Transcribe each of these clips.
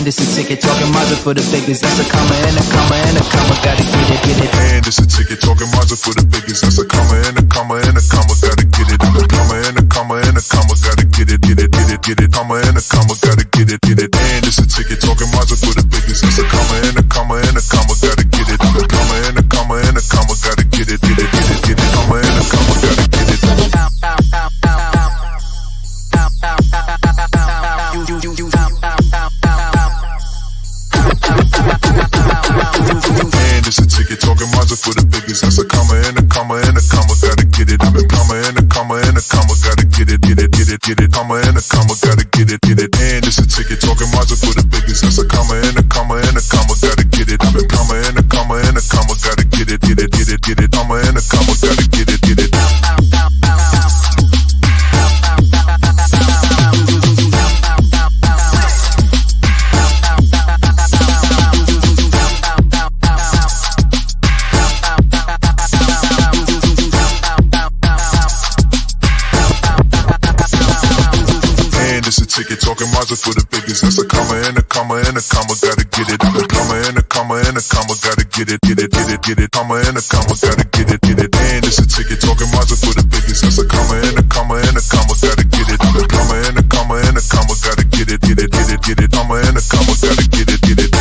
it's a ticket, talking Mazda for the biggest. That's a comma and a comma and a comma, gotta get it, get it. And it's a ticket, talking Mazda for the biggest. That's a comma and a comma and a comma, gotta get it. A comma and a comma and a comma, gotta get it, get it, get it, get it. Comma and a comma, gotta get it, get it. And it's a ticket, talking Mazda for the biggest. That's a comma and a comma and a comma, gotta get it. A comma and a comma and a comma, gotta get it, get it, get it, get it. Comma and a comma, gotta get it. And it's a ticket, talking Mazda for the biggest. That's a comma and a comma and a comma, gotta get it. A comma and a comma and a comma, gotta get it, get it, get it, get it. Comma and a comma, gotta get it, get it. And it's a ticket, talking Mazda for the biggest. That's a comma and a comma and a comma, gotta get it. A comma and a comma and a comma, gotta get it, get it, get it, get it. Comma and a comma, gotta get it, get it. Ticket, talking Mazda for the biggest. That's a comma and a comma and a comma, gotta get it. A comma and a comma and a comma, gotta get it, get it, get it, get it. Comma and a comma, gotta get it, get it. And it's a ticket, talking Mazda for the biggest. That's a comma and a comma and a comma, gotta get it. A comma and a comma and a comma, gotta get it, get it, get it, get it. Comma and a comma, gotta get it, get it.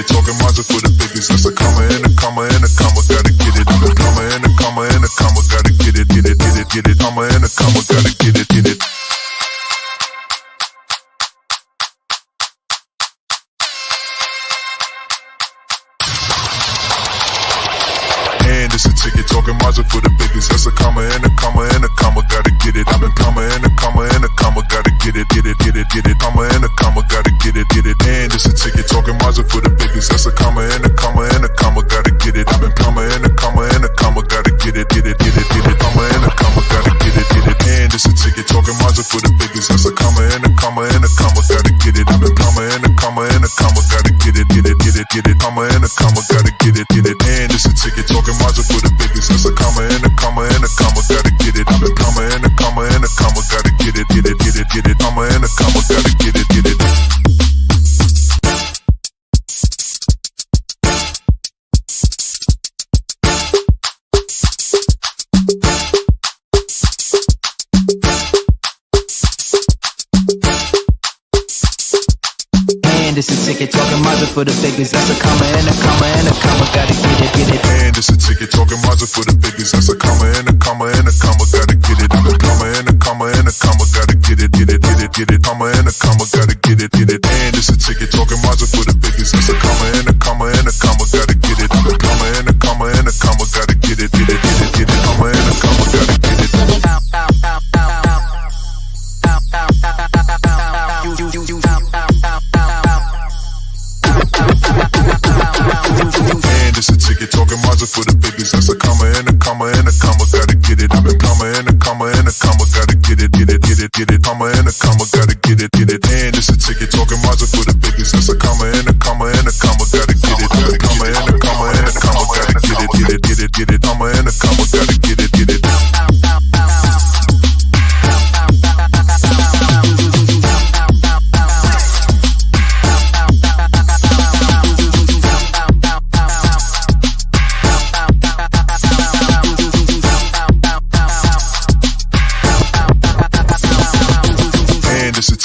Talking Mazda for the biggest. That's a comma and a comma and a comma, gotta get it. A comma and a comma and a comma, gotta get it, get it, get it, get it. Comma and a comma, gotta get it, get it. And it's a ticket, talking Mazda for the biggest. That's a comma and a comma and a comma, gotta get it. A comma and a comma and a comma, gotta get it, get it, get it, get it. Comma and a comma, gotta get it, get it. And it's a ticket, talking Mazda for the biggest. That's a comma and a comma and a comma, gotta get it. A comma and a comma and a comma, gotta get it, get it, get it, get it. Comma and a comma, gotta get it, get it. And it's a ticket, talking Mazda for the biggest. That's a comma and a comma and a comma, gotta get it. A comma and a comma and a comma, gotta get it, get it, get it, get it. Comma and a comma, gotta get it, get it. And it's a ticket, talking Mazda for the biggest. That's a comma and a comma and a comma, gotta get it. A comma and a comma and a comma, gotta get it, get it, get it, get it. Comma and a comma, gotta get it, get it. It's a ticket, talking Mazda for the biggest. That's a comma and a comma and a comma, gotta get it, get it. And it's a ticket, talking Mazda for the biggest. That's a comma and a comma and a comma, gotta get it. A comma and a comma and a comma, gotta get it, get it, get it, get it. Comma and a comma, gotta get it, get it. And it's a ticket, talking Mazda for the biggest. That's a comma and a comma and a comma, gotta get it. A comma and a comma and a comma, gotta get it, get it, get it, get it. Comma and a comma, gotta get it. And it's a ticket, talking Mazda for the biggest. That's a comma and a comma and a comma, gotta get it. A comma and a comma and a comma, gotta get it, get it, get it, get it. Comma and a comma, gotta get it, get it. And it's a ticket, talking Mazda for the biggest. That's a comma and a comma and a comma, gotta get it. A comma and a comma and a comma, gotta get it, get it, get it, get it. Comma and a comma, gotta get it, get it.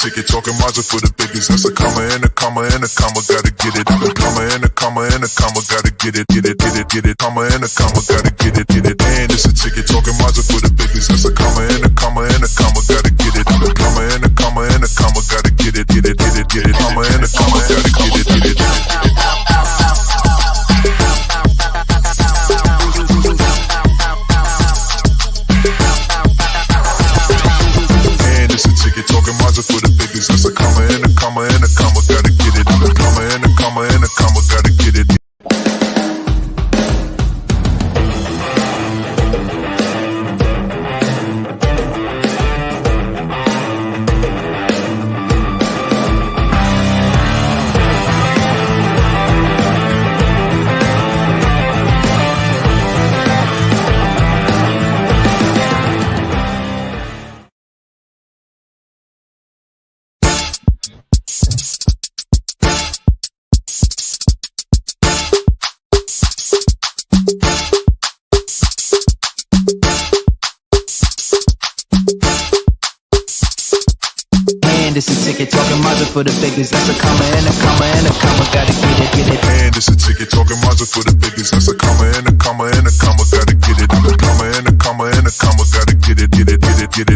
Ticket, talking Mazda for the biggest. That's a comma and a comma and a comma, gotta get it. A comma and a comma and a comma, gotta get it, get it, get it, get it. Comma and a comma, gotta get it, get it. And it's a ticket, talking Mazda for the biggest. That's a comma and a comma and a comma, gotta get it. A comma and a comma and a comma, gotta get it, get it, get it, get it. Comma and a comma, gotta get it, get it. Talking Mazda for the biggest. That's a comma and a comma and a comma, gotta get it. A comma and a comma and a comma, gotta get it. And it's a ticket talking Mazda for the biggest. That's a comma and a comma and a comma. Gotta get it. And it's a ticket talking Mazda for the biggest. That's a comma and a comma and a comma. Gotta get it. I'm a comma and a comma and a comma. Gotta get it.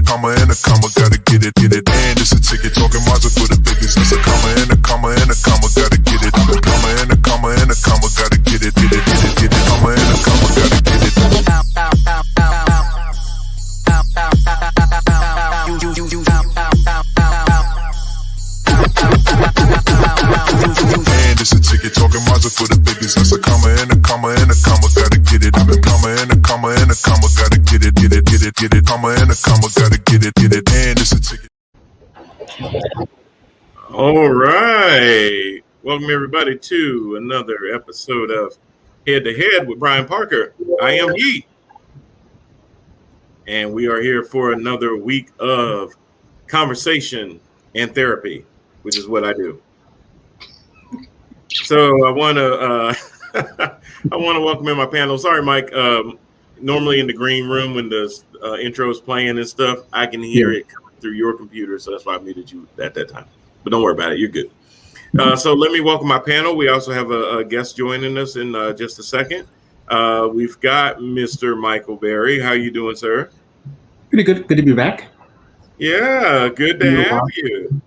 Comma and a comma. Gotta get it. And it's a ticket talking Mazda for the biggest. That's a comma and a comma and a comma. Gotta get it. I'm a comma and a comma and a comma. Gotta get it. Comma and a comma. Gotta get it. And it's a ticket talking Mazda for the biggest. That's a comma and a comma and a comma. Gotta get it. I'm a comma and a comma and a comma. Gotta get it. Comma and a comma. Gotta get it. And it's a ticket. All right. Welcome everybody to another episode of Head to Head with Brian Parker. I am Yee. And we are here for another week of conversation and therapy, which is what I do. So I want to welcome in my panel. Sorry, Mike. Normally in the green room when the intro is playing and stuff, I can hear it coming through your computer, so that's why I muted you at that time. But don't worry about it. You're good. So let me welcome my panel. We also have a guest joining us in just a second. We've got Mr. Michael Berry. How you doing, sir? Pretty good. Good to be back. Yeah, good to have you.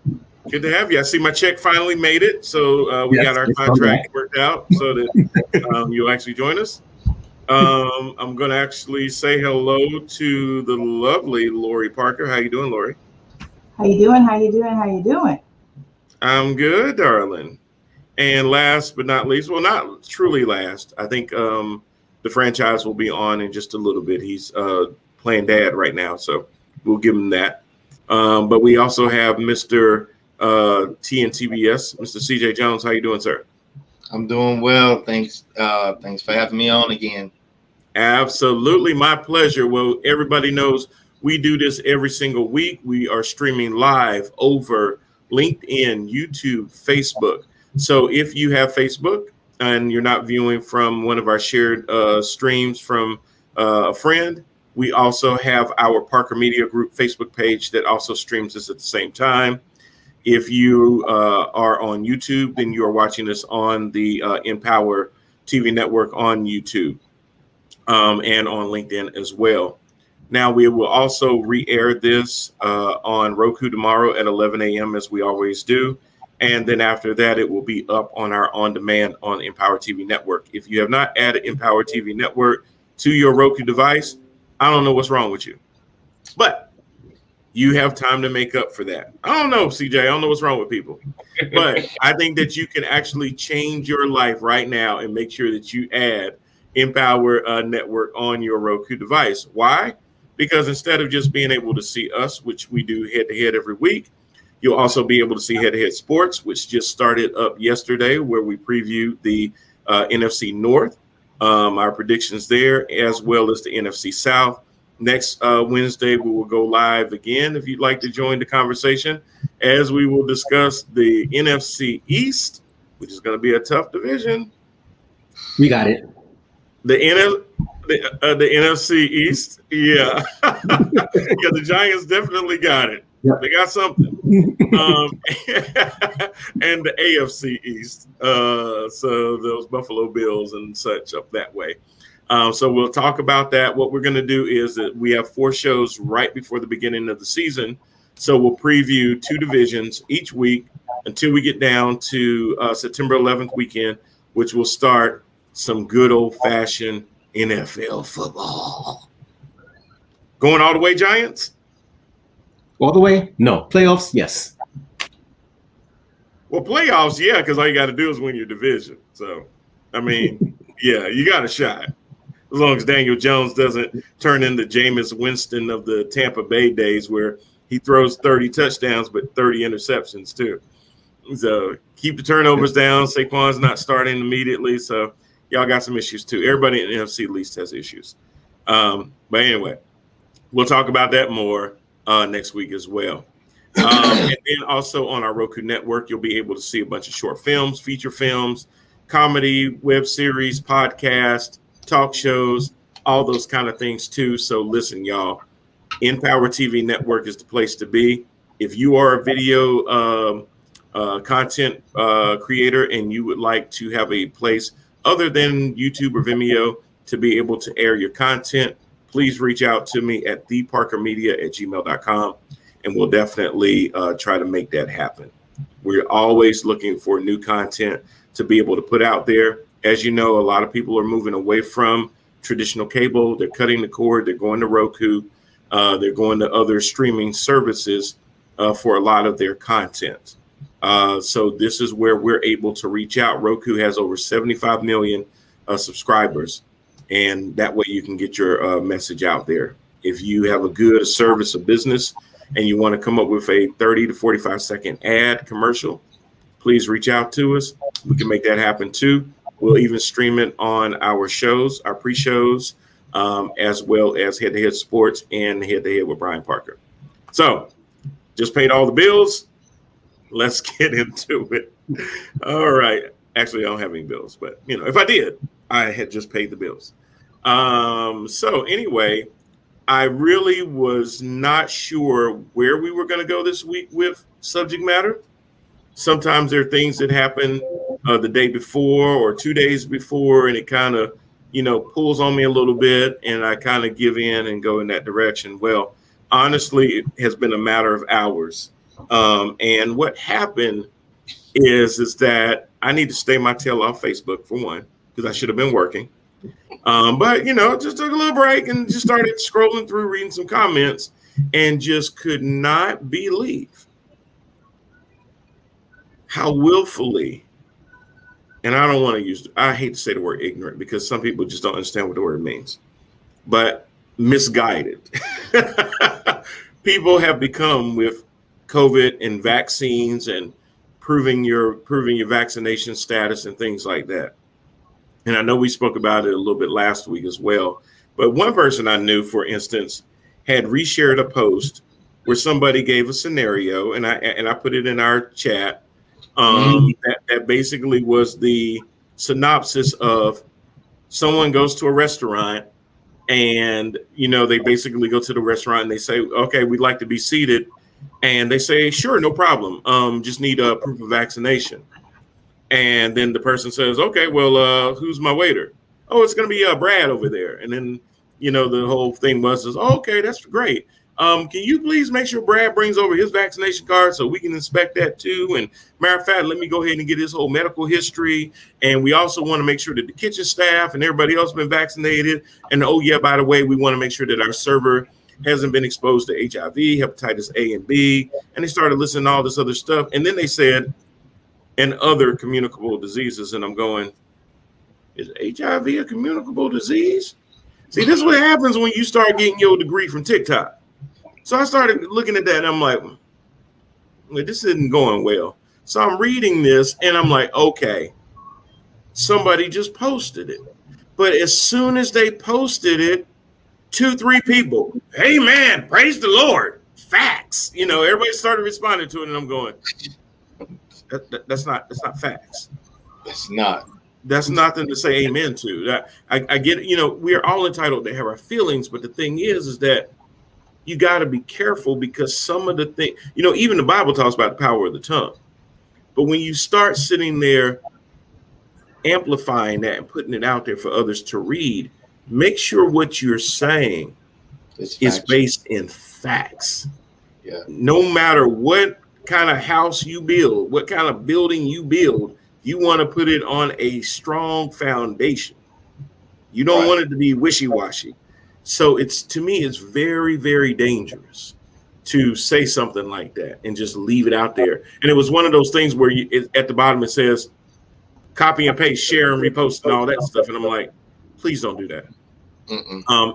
Good to have you. I see my check finally made it, so we got our contract worked out so that you'll actually join us. I'm going to actually say hello to the lovely Lori Parker. How you doing, Lori? How you doing? I'm good, darling. And last but not least, well, not truly last, I think the franchise will be on in just a little bit. He's playing dad right now, so we'll give him that. But we also have Mr. TNTBS, Mr. CJ Jones. How you doing, sir? I'm doing well. Thanks for having me on again. Absolutely, my pleasure. Well, everybody knows we do this every single week. We are streaming live over LinkedIn, YouTube, Facebook. So if you have Facebook and you're not viewing from one of our shared streams from a friend, we also have our Parker Media Group Facebook page that also streams us at the same time. If you are on YouTube, then you are watching us on the Empower TV network on YouTube and on LinkedIn as well. Now, we will also re-air this on Roku tomorrow at 11 a.m. as we always do. And then after that, it will be up on our on-demand on Empower TV network. If you have not added Empower TV network to your Roku device, I don't know what's wrong with you. But you have time to make up for that. I don't know, CJ. I don't know what's wrong with people. But I think that you can actually change your life right now and make sure that you add Empower Network on your Roku device. Why? Because instead of just being able to see us, which we do head-to-head every week, you'll also be able to see Head-to-Head Sports, which just started up yesterday, where we previewed the NFC North, our predictions there, as well as the NFC South. Next Wednesday, we will go live again if you'd like to join the conversation, as we will discuss the NFC East, which is going to be a tough division. We got it. The NFC East, yeah. Yeah, the Giants definitely got it. Yep. They got something. And the AFC East, so those Buffalo Bills and such up that way. So we'll talk about that. What we're going to do is that we have 4 shows right before the beginning of the season. So we'll preview 2 divisions each week until we get down to September 11th weekend, which will start some good old-fashioned NFL football. Going all the way, Giants? All the way? No. Playoffs? Yes. Well, playoffs, yeah, because all you got to do is win your division. So, I mean, yeah, you got a shot. As long as Daniel Jones doesn't turn into Jameis Winston of the Tampa Bay days where he throws 30 touchdowns but 30 interceptions too. So keep the turnovers down. Saquon's not starting immediately, so y'all got some issues too. Everybody in the NFC at least has issues. But anyway, we'll talk about that more next week as well. And then also on our Roku network, you'll be able to see a bunch of short films, feature films, comedy, web series, podcast, talk shows, all those kind of things too. So listen, y'all, Empower TV Network is the place to be. If you are a video content creator and you would like to have a place other than YouTube or Vimeo to be able to air your content, please reach out to me at theparkermedia@gmail.com, and we'll definitely try to make that happen. We're always looking for new content to be able to put out there. As you know, a lot of people are moving away from traditional cable. They're cutting the cord. They're going to Roku. They're going to other streaming services for a lot of their content. So this is where we're able to reach out. Roku has over 75 million subscribers, and that way you can get your message out there. If you have a good service or business and you want to come up with a 30 to 45 second ad commercial, please reach out to us. We can make that happen too. We'll even stream it on our shows, our pre-shows, as well as Head to Head Sports and Head to Head with Brian Parker. So just paid all the bills. Let's get into it. All right. Actually, I don't have any bills, but if I did, I had just paid the bills. So anyway, I really was not sure where we were going to go this week with subject matter. Sometimes there are things that happen the day before or 2 days before, and it kind of, pulls on me a little bit, and I kind of give in and go in that direction. Well, honestly, it has been a matter of hours. And what happened is that I need to stay my tail off Facebook, for one, because I should have been working. But, just took a little break and just started scrolling through, reading some comments, and just could not believe how willfully, and I hate to say the word ignorant because some people just don't understand what the word means, but misguided people have become with COVID and vaccines and proving your vaccination status and things like that. And I know we spoke about it a little bit last week as well, but one person I knew, for instance, had reshared a post where somebody gave a scenario, and I put it in our chat. That basically was the synopsis of someone goes to a restaurant and, they basically go to the restaurant and they say, okay, we'd like to be seated. And they say, sure, no problem. Just need a proof of vaccination. And then the person says, okay, well, who's my waiter? Oh, it's going to be Brad over there. And then, the whole thing was, okay, that's great. Can you please make sure Brad brings over his vaccination card so we can inspect that too? And matter of fact, let me go ahead and get his whole medical history. And we also want to make sure that the kitchen staff and everybody else been vaccinated. And oh yeah, by the way, we want to make sure that our server hasn't been exposed to HIV, hepatitis A and B. And they started listening to all this other stuff. And then they said, and other communicable diseases. And I'm going, is HIV a communicable disease? See, this is what happens when you start getting your degree from TikTok. So I started looking at that and I'm like, this isn't going well. So I'm reading this and I'm like, okay, somebody just posted it. But as soon as they posted it, 2-3 people, hey man, praise the Lord, facts. Everybody started responding to it and I'm going, that's not facts. That's nothing to say amen to. I get it. We are all entitled to have our feelings, but the thing is that you got to be careful because some of the things, even the Bible talks about the power of the tongue. But when you start sitting there amplifying that and putting it out there for others to read, make sure what you're saying is based in facts. Yeah. No matter what kind of house you build, what kind of building you build, you want to put it on a strong foundation. You don't want it to be wishy-washy. So to me, it's very, very dangerous to say something like that and just leave it out there. And it was one of those things where at the bottom it says, copy and paste, share and repost and all that stuff. And I'm like, please don't do that.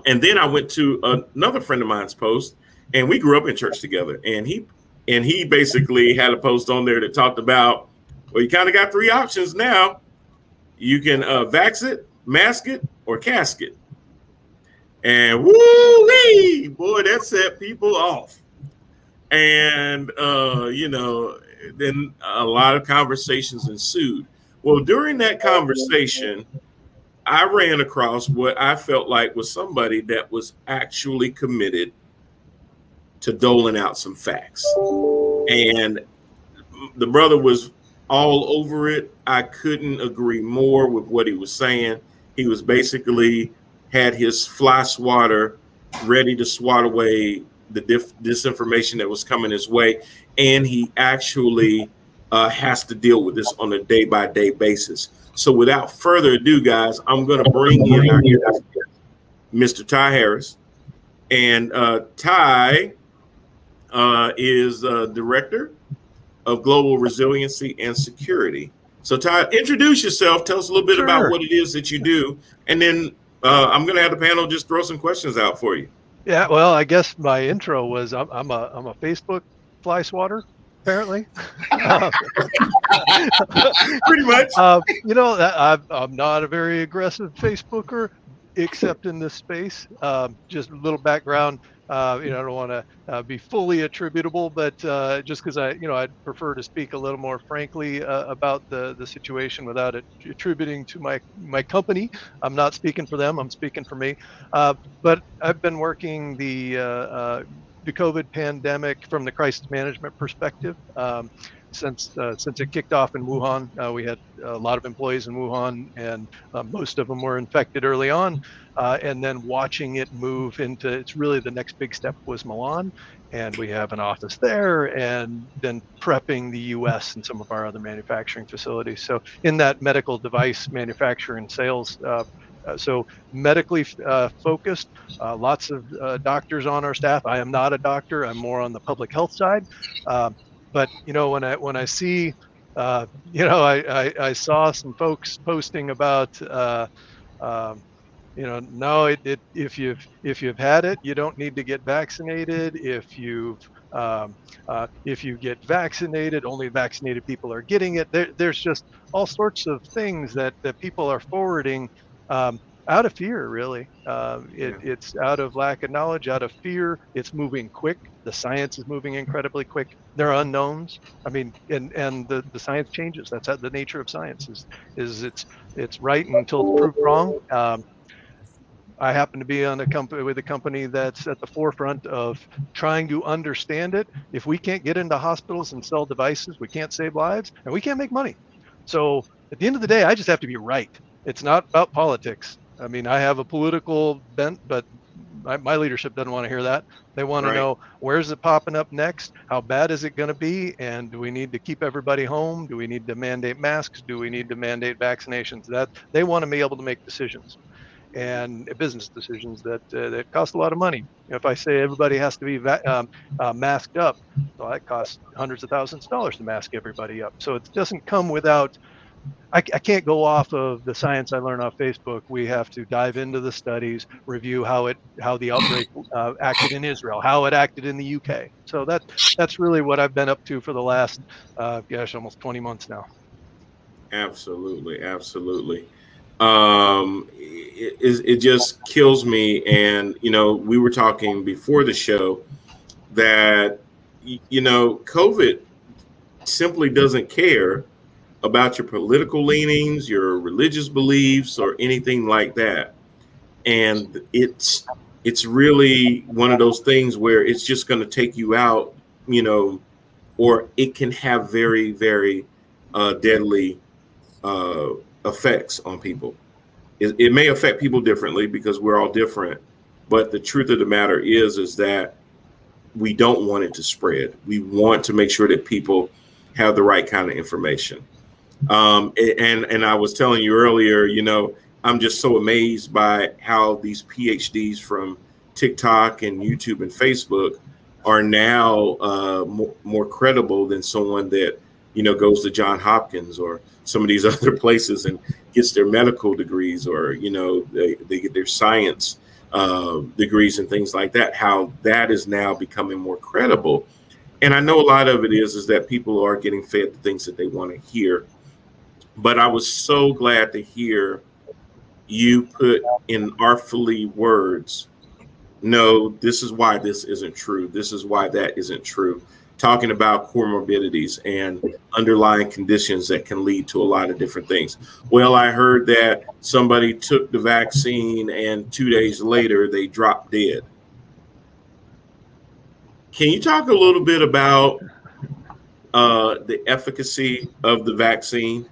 And then I went to another friend of mine's post, and we grew up in church together. And he basically had a post on there that talked about, well, you kind of got 3 options now. You can vax it, mask it, or casket. And woo-wee, boy, that set people off. And, then a lot of conversations ensued. Well, during that conversation, I ran across what I felt like was somebody that was actually committed to doling out some facts. And the brother was all over it. I couldn't agree more with what he was saying. He was basically had his fly swatter ready to swat away the disinformation that was coming his way. And he actually has to deal with this on a day-by-day basis. So without further ado, guys, I'm going to bring in our guest, Mr. Ty Harris. And Ty is Director of Global Resiliency and Security. So Ty, introduce yourself. Tell us a little bit about what it is that you do. And then I'm going to have the panel just throw some questions out for you. Yeah, well, I guess my intro was I'm a Facebook fly swatter, apparently. Pretty much. I'm not a very aggressive Facebooker, except in this space. Just a little background. I don't want to be fully attributable, but just because I'd prefer to speak a little more frankly about the situation without it attributing to my company. I'm not speaking for them. I'm speaking for me. But I've been working the COVID pandemic from the crisis management perspective. Since it kicked off in Wuhan, we had a lot of employees in Wuhan, and most of them were infected early on. And then watching it move into, it's really the next big step was Milan, and we have an office there, and then prepping the US and some of our other manufacturing facilities. So in that medical device manufacturing sales, so medically focused, lots of doctors on our staff. I am not a doctor. I'm more on the public health side. But when I see, I saw some folks posting about, no, if you've had it, you don't need to get vaccinated. If you get vaccinated, only vaccinated people are getting it. There's just all sorts of things that people are forwarding out of fear, really. It's out of lack of knowledge, out of fear. It's moving quick. The science is moving incredibly quick. There are unknowns. I mean, and the science changes. That's the nature of science. Is it's right until it's proved wrong. I happen to be on with a company that's at the forefront of trying to understand it. If we can't get into hospitals and sell devices, we can't save lives, and we can't make money. So at the end of the day, I just have to be right. It's not about politics. I mean, I have a political bent, but my leadership doesn't want to hear that. They want to know, where's it popping up next? How bad is it going to be? And do we need to keep everybody home? Do we need to mandate masks? Do we need to mandate vaccinations? That they want to be able to make decisions, and business decisions that cost a lot of money. If I say everybody has to be masked up, well, that costs hundreds of thousands of dollars to mask everybody up. So it doesn't come without. I can't go off of the science I learned off Facebook. We have to dive into the studies, review how the outbreak acted in Israel, how it acted in the UK. So that's really what I've been up to for the last, almost 20 months now. Absolutely. It just kills me. And, we were talking before the show that, COVID simply doesn't care about your political leanings, your religious beliefs, or anything like that. And it's really one of those things where it's just going to take you out, or it can have very, very deadly effects on people. It may affect people differently because we're all different, but the truth of the matter is that we don't want it to spread. We want to make sure that people have the right kind of information. And I was telling you earlier, I'm just so amazed by how these PhDs from TikTok and YouTube and Facebook are now more credible than someone that, goes to Johns Hopkins or some of these other places and gets their medical degrees, or, they get their science degrees and things like that, how that is now becoming more credible. And I know a lot of it is that people are getting fed the things that they want to hear. But I was so glad to hear you put in artfully words, no, this is why this isn't true. This is why that isn't true. Talking about comorbidities and underlying conditions that can lead to a lot of different things. Well, I heard that somebody took the vaccine and 2 days later they dropped dead. Can you talk a little bit about the efficacy of the vaccine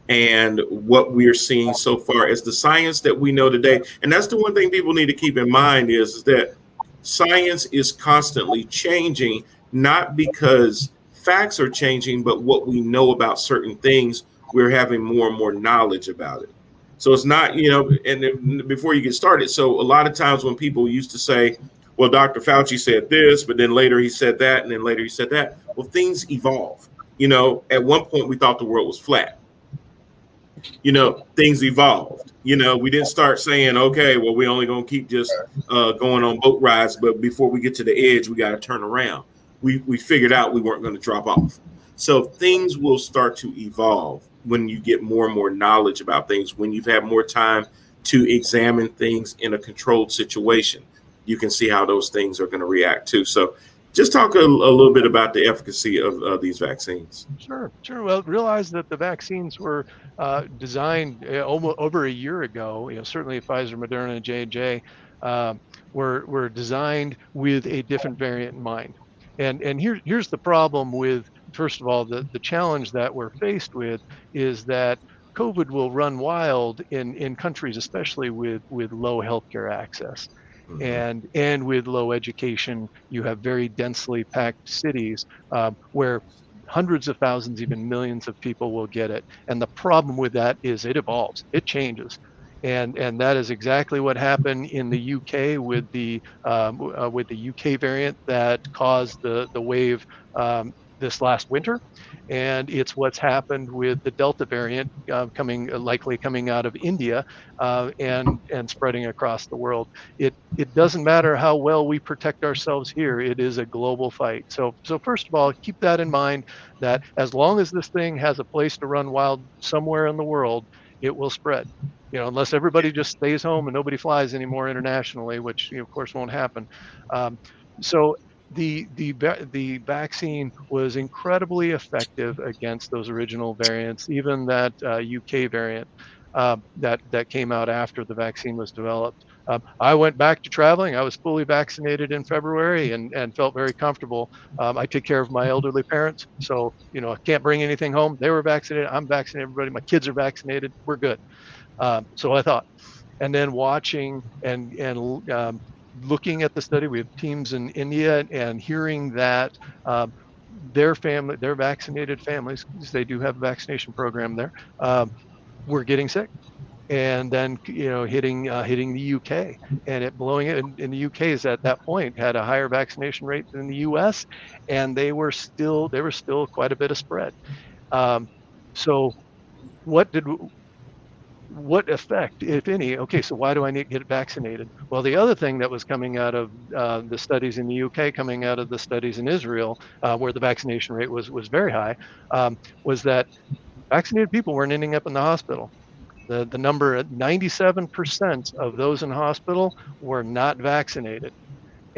and what we're seeing so far as the science that we know today? And that's the one thing people need to keep in mind is that science is constantly changing, not because facts are changing, but what we know about certain things, we're having more and more knowledge about it. So it's not, and then before you get started, so a lot of times when people used to say, well, Dr. Fauci said this, but then later he said that, and then later he said that. Well, things evolve. At one point we thought the world was flat. Things evolved. We didn't start saying, okay, well, we're only going to keep just going on boat rides, but before we get to the edge, we got to turn around. We figured out we weren't going to drop off. So things will start to evolve when you get more and more knowledge about things, when you've had more time to examine things in a controlled situation. You can see how those things are going to react too. So just talk a little bit about the efficacy of these vaccines. Sure. Well, realize that the vaccines were designed over a year ago. Certainly Pfizer, Moderna, and J&J were designed with a different variant in mind. And here's the problem with, first of all, the challenge that we're faced with is that COVID will run wild in countries, especially with low healthcare access. And with low education. You have very densely packed cities where hundreds of thousands, even millions of people will get it. And the problem with that is it evolves, it changes. And that is exactly what happened in the UK with the UK variant that caused the wave this last winter. And it's what's happened with the Delta variant likely coming out of India and spreading across the world. It doesn't matter how well we protect ourselves here. It is a global fight. So first of all, keep that in mind, that as long as this thing has a place to run wild somewhere in the world, it will spread. Unless everybody just stays home and nobody flies anymore internationally, which of course won't happen. So the vaccine was incredibly effective against those original variants, even that UK variant that came out after the vaccine was developed. I went back to traveling. I was fully vaccinated in February and felt very comfortable. I take care of my elderly parents, so I can't bring anything home. They were vaccinated. I'm vaccinated. Everybody, my kids are vaccinated. We're good. So I thought, and then watching and looking at the study, we have teams in India, and hearing that their vaccinated families, because they do have a vaccination program there, were getting sick. And then hitting the UK, and it blowing it in the UK is at that point had a higher vaccination rate than the US, and they were still quite a bit of spread. So what effect, if any? Okay, so why do I need to get vaccinated? Well, the other thing that was coming out of the studies in the UK, coming out of the studies in Israel, where the vaccination rate was very high, was that vaccinated people weren't ending up in the hospital. The number, 97% of those in hospital were not vaccinated.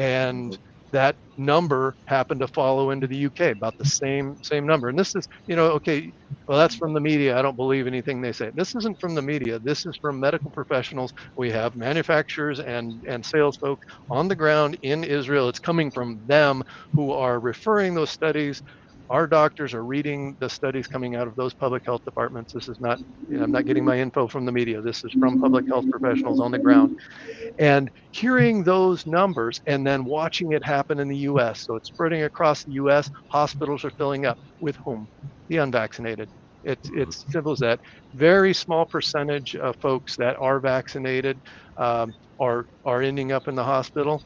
And that number happened to follow into the UK, about the same number. And this is, okay, well, that's from the media. I don't believe anything they say. This isn't from the media. This is from medical professionals. We have manufacturers and sales folk on the ground in Israel. It's coming from them who are referring those studies. Our doctors are reading the studies coming out of those public health departments. This is not, I'm not getting my info from the media. This is from public health professionals on the ground. And hearing those numbers and then watching it happen in the US. So it's spreading across the US. Hospitals are filling up. With whom? The unvaccinated. It's simple as that. Very small percentage of folks that are vaccinated are ending up in the hospital.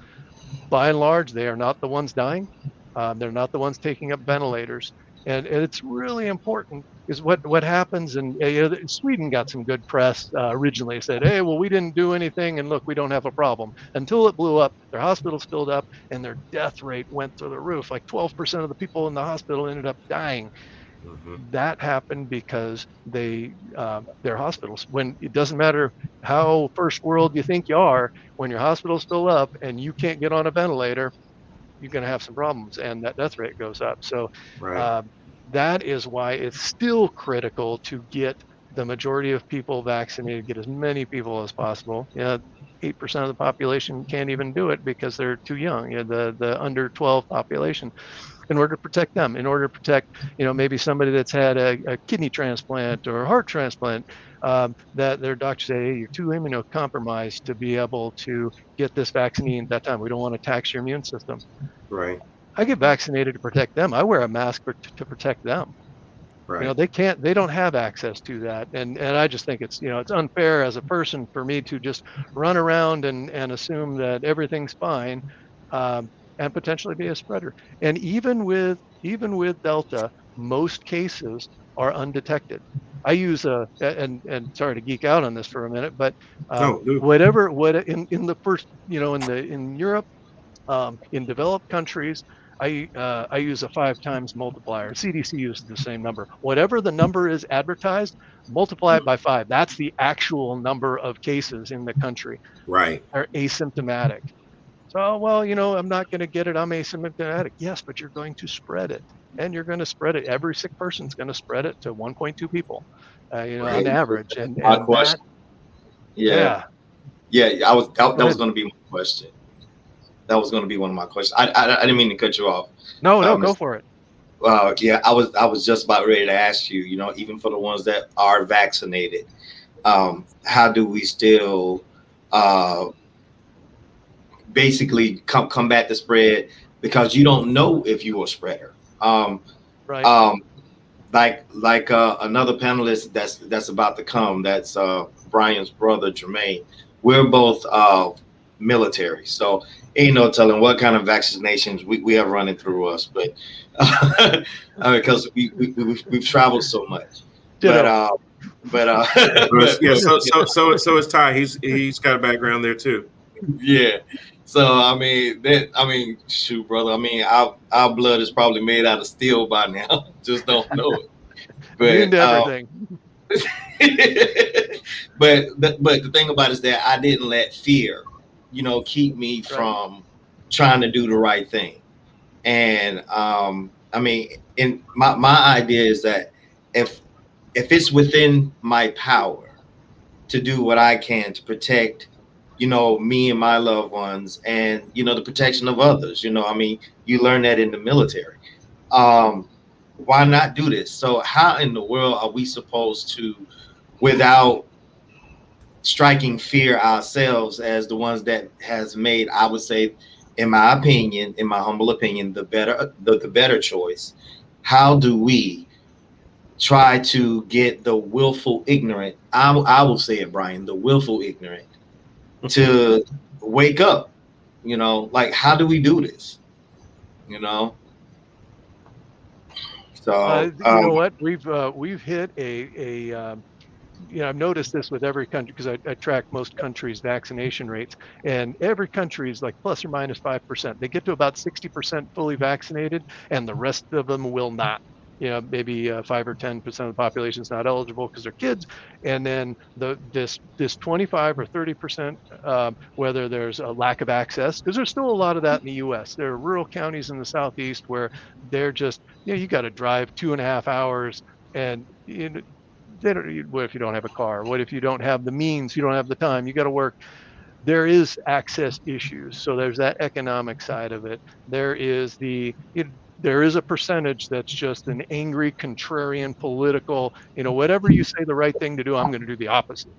By and large, they are not the ones dying. They're not the ones taking up ventilators. And it's really important is what happens. And Sweden got some good press originally. Said, hey, well, we didn't do anything. And look, we don't have a problem. Until it blew up, their hospitals filled up and their death rate went through the roof. Like 12% of the people in the hospital ended up dying. That happened because their hospitals, when it doesn't matter how first world you think you are, when your hospital's still up and you can't get on a ventilator, you're going to have some problems, and that death rate goes up. So that is why it's still critical to get the majority of people vaccinated, get as many people as possible. 8% of the population can't even do it because they're too young. The under 12 population, in order to protect them, in order to protect, maybe somebody that's had a kidney transplant or a heart transplant, that their doctor say, hey, you're too immunocompromised to be able to get this vaccine at that time. We don't want to tax your immune system. Right. I get vaccinated to protect them. I wear a mask to protect them. Right. They don't have access to that. And I just think it's unfair as a person for me to just run around and assume that everything's fine, and potentially be a spreader. And even with Delta, most cases are undetected. I use and sorry to geek out on this for a minute, but in the first, in Europe, in developed countries, I use a 5 times multiplier. CDC uses the same number. Whatever the number is advertised, multiply it by 5. That's the actual number of cases in the country. Right. Are asymptomatic. So, well, I'm not going to get it. I'm asymptomatic. Yes, but you're going to spread it, and you're going to spread it. Every sick person's going to spread it to 1.2 people, on average. And my question. Yeah. That was going to be my question. That was going to be one of my questions. I didn't mean to cut you off. No, go for it. I was just about ready to ask you. Even for the ones that are vaccinated, how do we still basically combat the spread, because you don't know if you're a spreader. Right. Like another panelist that's about to come. That's Brian's brother Jermaine. We're both military, so ain't no telling what kind of vaccinations we have running through us, but because we've traveled so much. Yeah. So is Ty. He's got a background there too. Yeah. So shoot, brother. Our blood is probably made out of steel by now. Just don't know it. But everything. but the thing about it is that I didn't let fear, keep me from trying to do the right thing. And in my idea is that if it's within my power to do what I can to protect, me and my loved ones, and the protection of others, you learn that in the military. Why not do this? So how in the world are we supposed to, without striking fear ourselves as the ones that has made, I would say, in my humble opinion, the better choice? How do we try to get the willful ignorant, I will say it, Brian, the willful ignorant, to wake up? How do we do this? So you know what, we've hit a I've noticed this with every country, because I track most countries' vaccination rates, and every country is like plus or minus 5%. They get to about 60% fully vaccinated, and the rest of them will not. Maybe 5 or 10% of the population is not eligible because they're kids, and then this 25 or 30%, whether there's a lack of access, because there's still a lot of that in the U.S. There are rural counties in the Southeast where they're just, you got to drive 2.5 hours, and what if you don't have a car? What if you don't have the means? You don't have the time. You got to work. There is access issues. So there's that economic side of it. There is there is a percentage that's just an angry, contrarian, political, whatever you say the right thing to do, I'm going to do the opposite.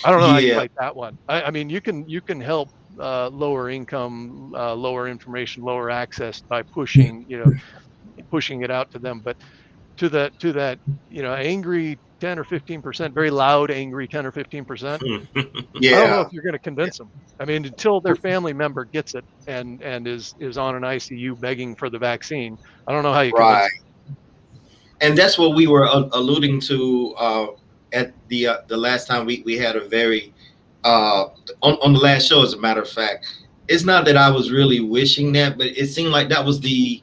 I don't know how you fight that one. I mean, you can help lower income, lower information, lower access by pushing it out to them. But to that, angry 10 or 15%, very loud, angry 10 or 15%. I don't know if you're going to convince them. I mean, until their family member gets it and is on an ICU begging for the vaccine, I don't know how you convince them. And that's what we were alluding to at the last time we had a very on the last show. As a matter of fact, it's not that I was really wishing that, but it seemed like that's the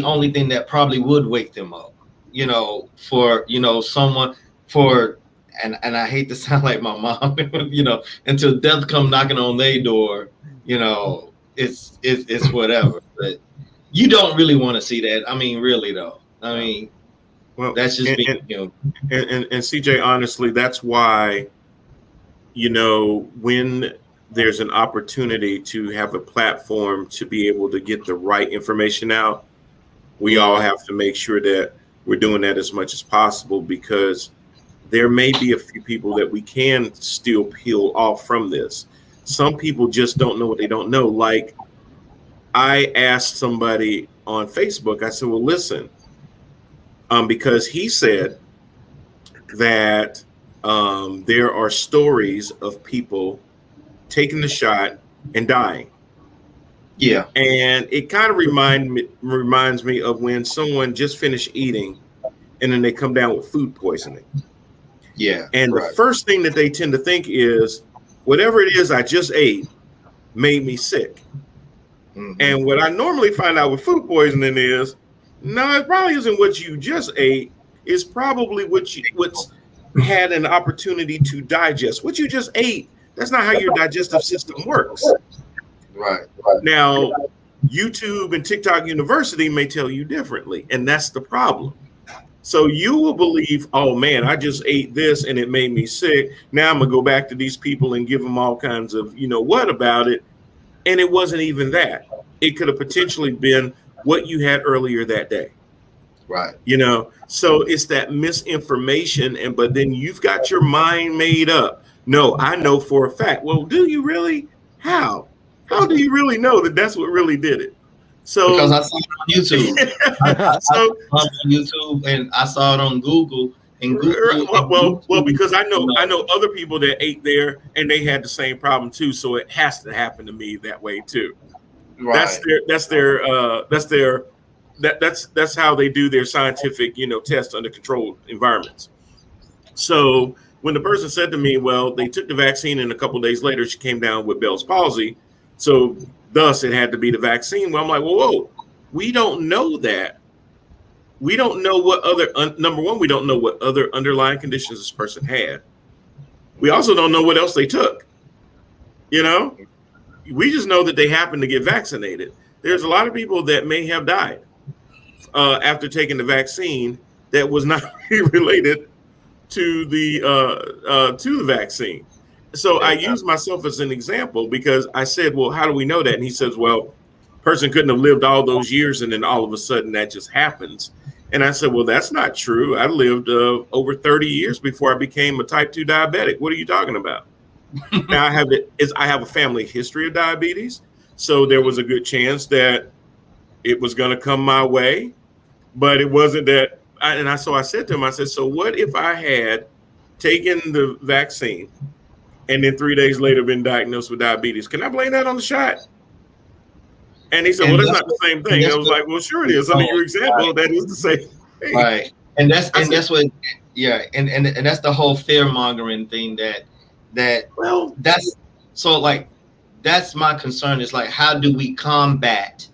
only thing that probably would wake them up. For someone, and I hate to sound like my mom, until death come knocking on their door, it's whatever. But you don't really want to see that. I mean, really though. I mean, Well, That's just being, and CJ, honestly, that's why, when there's an opportunity to have a platform to be able to get the right information out, we all have to make sure that we're doing that as much as possible, because there may be a few people that we can still peel off from this. Some people just don't know what they don't know. Like, I asked somebody on Facebook, I said, well, listen, because he said that there are stories of people taking the shot and dying. Yeah. And it kind of reminds me of when someone just finished eating and then they come down with food poisoning. Yeah. And the first thing that they tend to think is, whatever it is I just ate made me sick. Mm-hmm. And what I normally find out with food poisoning is, no, it probably isn't what you just ate. It's probably what's had an opportunity to digest. What you just ate, that's not how your digestive system works. Right. Now, YouTube and TikTok University may tell you differently, and that's the problem. So you will believe, oh man, I just ate this and it made me sick. Now I'm gonna go back to these people and give them all kinds of, what about it? And it wasn't even that. It could have potentially been what you had earlier that day. Right. So it's that misinformation, but then you've got your mind made up. No, I know for a fact. Well, do you really? How do you really know that that's what really did it? So because I saw it on YouTube. I saw it on YouTube, and I saw it on Google. And Google, well, because I know other people that ate there and they had the same problem too. So it has to happen to me that way too. Right. That's how they do their scientific, tests under controlled environments. So when the person said to me, well, they took the vaccine and a couple of days later she came down with Bell's palsy, so thus it had to be the vaccine. Well, I'm like, whoa, we don't know that. We don't know what other number one, we don't know what other underlying conditions this person had. We also don't know what else they took. We just know that they happened to get vaccinated. There's a lot of people that may have died after taking the vaccine that was not related to the vaccine. So I use myself as an example because I said, well, how do we know that? And he says, well, person couldn't have lived all those years and then all of a sudden that just happens. And I said, well, that's not true. I lived over 30 years before I became a type 2 diabetic. What are you talking about? Now I have a family history of diabetes. So there was a good chance that it was going to come my way, but it wasn't that. So I said to him, I said, so what if I had taken the vaccine and then 3 days later been diagnosed with diabetes? Can I blame that on the shot? And he said, well, that's not the same thing. I was like, well, sure it is. I mean, your example, that is the same thing. Right. And that's what, yeah. And that's the whole fear mongering thing that's my concern is like, how do we combat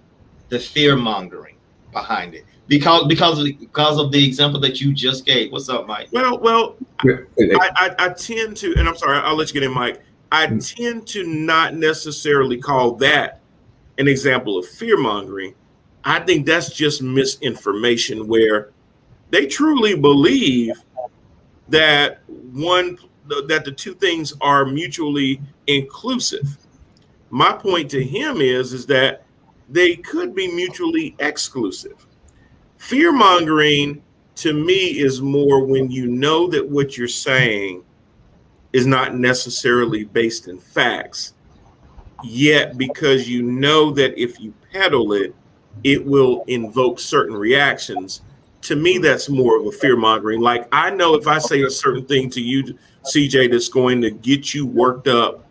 the fear mongering behind it? Because of the example that you just gave. What's up, Mike? Well, I tend to, and I'm sorry, I'll let you get in, Mike. I tend to not necessarily call that an example of fear mongering. I think that's just misinformation where they truly believe that the two things are mutually inclusive. My point to him is that they could be mutually exclusive. Fear mongering to me is more when you know that what you're saying is not necessarily based in facts, yet because you know that if you peddle it, it will invoke certain reactions. To me, that's more of a fear mongering. Like, I know if I say a certain thing to you, CJ, that's going to get you worked up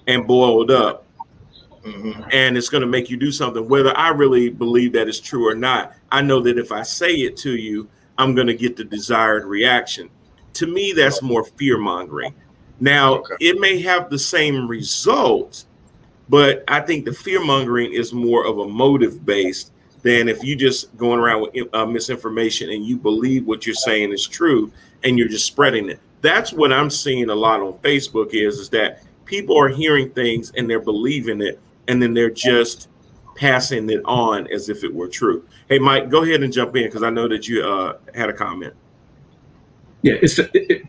and boiled up, and it's going to make you do something, whether I really believe that is true or not. I know that if I say it to you, I'm going to get the desired reaction. To me, that's more fear mongering. Now, it may have the same result, but I think the fear mongering is more of a motive based than if you just going around with misinformation and you believe what you're saying is true and you're just spreading it. That's what I'm seeing a lot on Facebook is that people are hearing things and they're believing it, and then they're just passing it on as if it were true. Hey, Mike, go ahead and jump in because I know that you had a comment. Yeah, the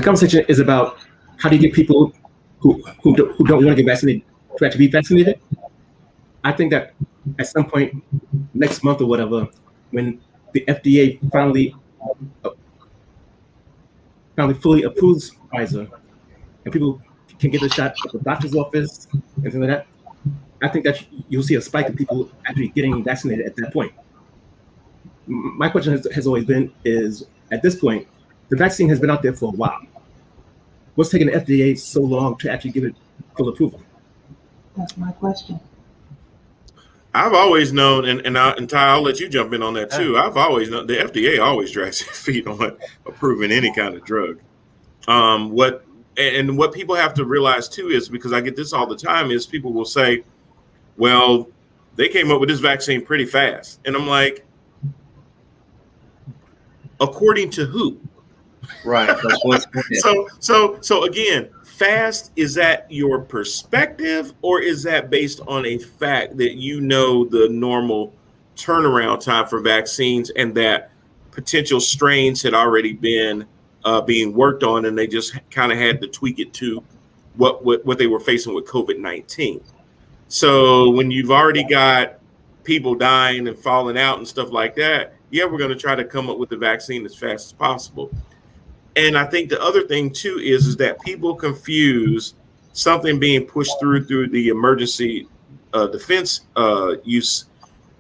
conversation is about how do you get people who don't want to get vaccinated to actually be vaccinated. I think that at some point next month or whatever, when the FDA finally fully approves Pfizer and people can get the shot at the doctor's office and things like that, I think that you'll see a spike of people actually getting vaccinated at that point. My question has always been is, at this point, the vaccine has been out there for a while. What's taking the FDA so long to actually give it full approval? That's my question. I've always known, and Ty, I'll let you jump in on that too. I've always known the FDA always drags their feet on approving any kind of drug. What people have to realize too is, because I get this all the time, is people will say, well, they came up with this vaccine pretty fast. And I'm like, according to who? Right. So again, fast, is that your perspective, or is that based on a fact that you know the normal turnaround time for vaccines and that potential strains had already been being worked on and they just kind of had to tweak it to what they were facing with COVID-19? So when you've already got people dying and falling out and stuff like that, yeah, we're going to try to come up with the vaccine as fast as possible. And I think the other thing too is that people confuse something being pushed through the emergency defense use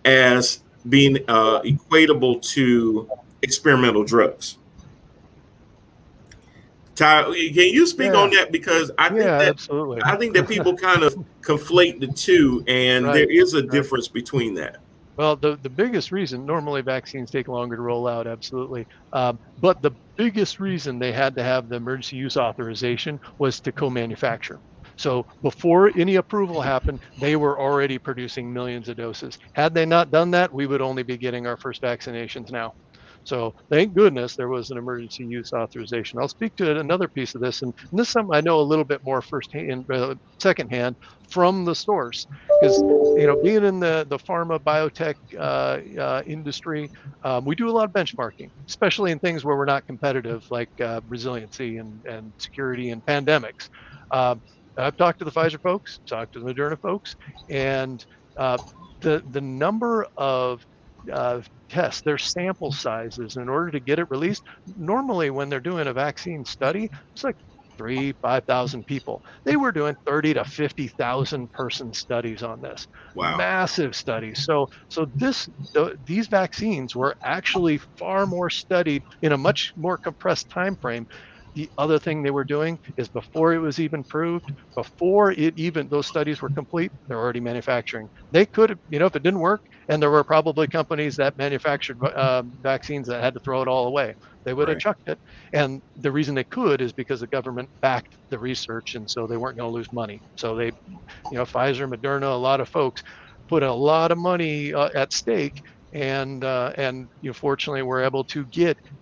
as being equatable to experimental drugs. Ty, can you speak on that? Because I think absolutely. I think that people kind of conflate the two, and there is a difference between that. Well, the biggest reason, normally vaccines take longer to roll out, absolutely. But the biggest reason they had to have the emergency use authorization was to co-manufacture. So before any approval happened, they were already producing millions of doses. Had they not done that, we would only be getting our first vaccinations now. So thank goodness there was an emergency use authorization. I'll speak to another piece of this, and this is something I know a little bit more secondhand from the source, because being in the pharma biotech industry, we do a lot of benchmarking, especially in things where we're not competitive, like resiliency and security and pandemics. I've talked to the Pfizer folks, talked to the Moderna folks, and the number of tests, their sample sizes in order to get it released. Normally, when they're doing a vaccine study, it's like 5,000 people. They were doing 30 to 50,000 person studies on this. Wow. Massive studies. So these vaccines were actually far more studied in a much more compressed time frame. The other thing they were doing is, before it was even proved, before those studies were complete, they're already manufacturing. They could have, if it didn't work, and there were probably companies that manufactured vaccines that had to throw it all away, they would have chucked it. And the reason they could is because the government backed the research, and so they weren't going to lose money. So they, Pfizer, Moderna, a lot of folks put a lot of money at stake, and fortunately we're able to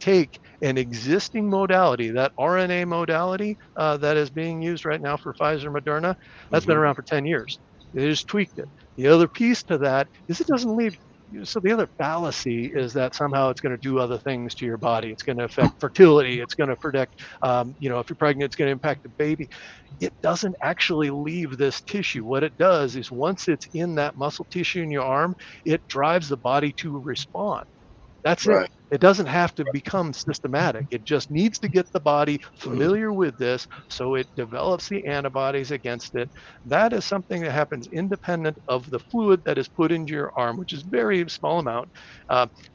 take an existing modality, that RNA modality that is being used right now for Pfizer, Moderna, that's been around for 10 years. They just tweaked it. The other piece to that is it doesn't leave. So the other fallacy is that somehow it's going to do other things to your body. It's going to affect fertility. It's going to protect, if you're pregnant, it's going to impact the baby. It doesn't actually leave this tissue. What it does is, once it's in that muscle tissue in your arm, it drives the body to respond. That's it. It doesn't have to become systematic. It just needs to get the body familiar with this so it develops the antibodies against it. That is something that happens independent of the fluid that is put into your arm, which is very small amount.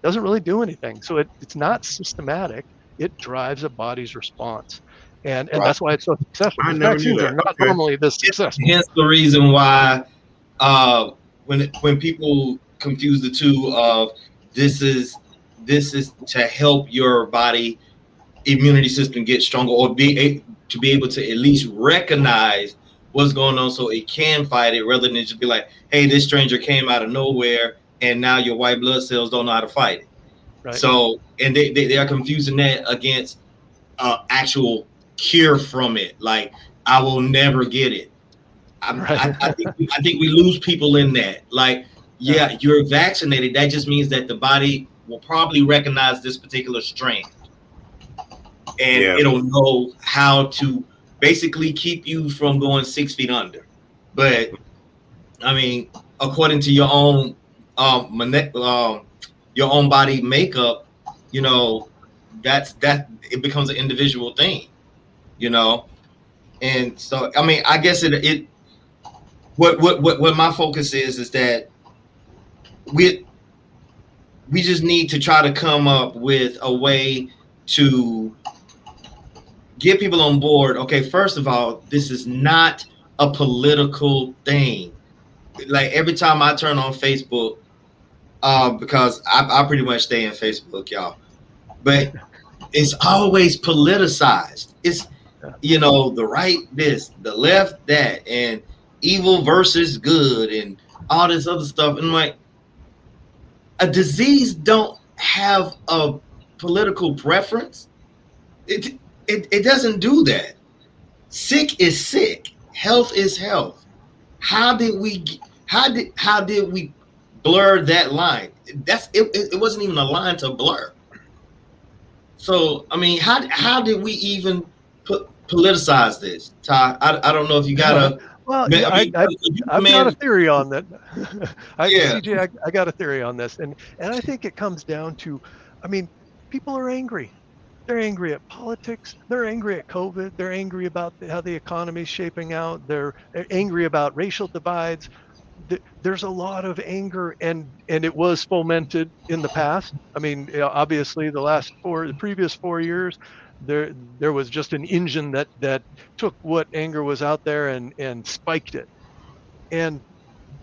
Doesn't really do anything. So it's not systematic. It drives a body's response. And that's why it's so successful. Vaccines are not normally this successful. Hence the reason why when people confuse the two of this is to help your body immunity system get stronger, or to be able to at least recognize what's going on so it can fight it, rather than just be like, hey, this stranger came out of nowhere and now your white blood cells don't know how to fight it. Right. So, and they are confusing that against actual cure from it. Like, I will never get it. I think we lose people in that. Like, yeah, you're vaccinated. That just means that the body will probably recognize this particular strain, and it'll know how to basically keep you from going 6 feet under. But I mean, according to your own body makeup, you know, that it becomes an individual thing, you know. And so, I mean, I guess what my focus is that we just need to try to come up with a way to get people on board. Okay, first of all, this is not a political thing. Like, every time I turn on Facebook, because I pretty much stay in Facebook, y'all, but it's always politicized. It's, you know, the right this, the left that, and evil versus good, and all this other stuff. And I'm like, a disease don't have a political preference. It doesn't do that. Sick is sick. Health is health. How did we blur that line? It wasn't even a line to blur. So I mean, how did we even politicize this, Ty? I don't know if you got a. Well, I've got a theory on that. CJ, I got a theory on this, and I think it comes down to, I mean, people are angry. They're angry at politics. They're angry at COVID. They're angry about how the economy is shaping out. They're angry about racial divides. There's a lot of anger, and it was fomented in the past. I mean, obviously, the previous 4 years, there was just an engine that took what anger was out there and spiked it. And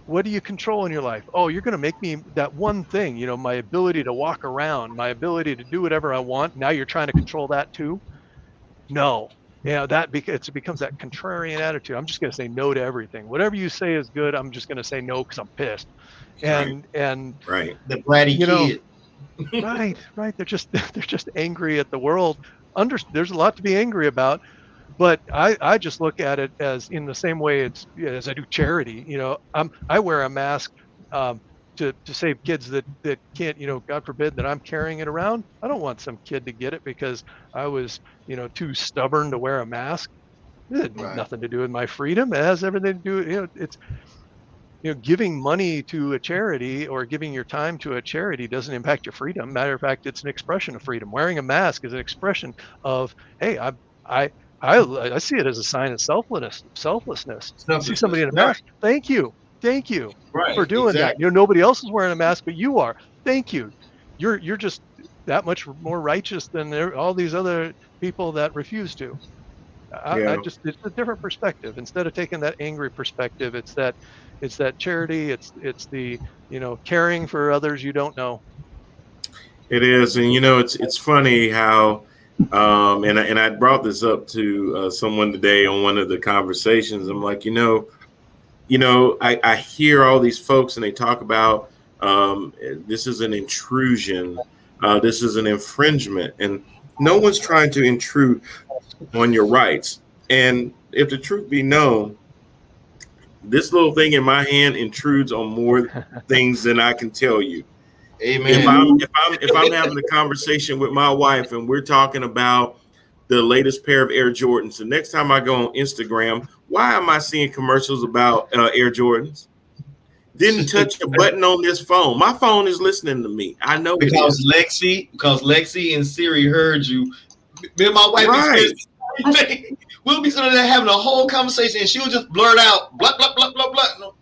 what do you control in your life? Oh, you're going to make me that one thing, you know, my ability to walk around, my ability to do whatever I want. Now you're trying to control that too? No. Yeah, it becomes that contrarian attitude. I'm just going to say no to everything. Whatever you say is good, I'm just going to say no because I'm pissed. And the bratty kid. Right. They're just angry at the world. There's a lot to be angry about, but I just look at it as in the same way as I do charity. You know, I wear a mask to save kids that can't, you know, God forbid that I'm carrying it around. I don't want some kid to get it because I was, you know, too stubborn to wear a mask. It had nothing to do with my freedom. It has everything to do with, you know, it's, you know, giving money to a charity or giving your time to a charity doesn't impact your freedom. Matter of fact, it's an expression of freedom. Wearing a mask is an expression of, hey, I see it as a sign of selflessness. See somebody in a mask. Thank you for doing that. You know, nobody else is wearing a mask, but you are. Thank you. You're just that much more righteous than all these other people that refuse to. It's a different perspective. Instead of taking that angry perspective, it's that charity. It's the, you know, caring for others you don't know. It is, and you know, it's funny how, and I brought this up to someone today on one of the conversations. I'm like, I hear all these folks and they talk about this is an intrusion, this is an infringement, and no one's trying to intrude on your rights. And if the truth be known, this little thing in my hand intrudes on more things than I can tell you. Amen. If I'm having a conversation with my wife and we're talking about the latest pair of Air Jordans, the next time I go on Instagram, why am I seeing commercials about Air Jordans? Didn't touch a button on this phone. My phone is listening to me. I know because Lexi and Siri heard you. Me and my wife we'll be sitting there having a whole conversation, and she'll just blurt out blah blah blah blah blah. No.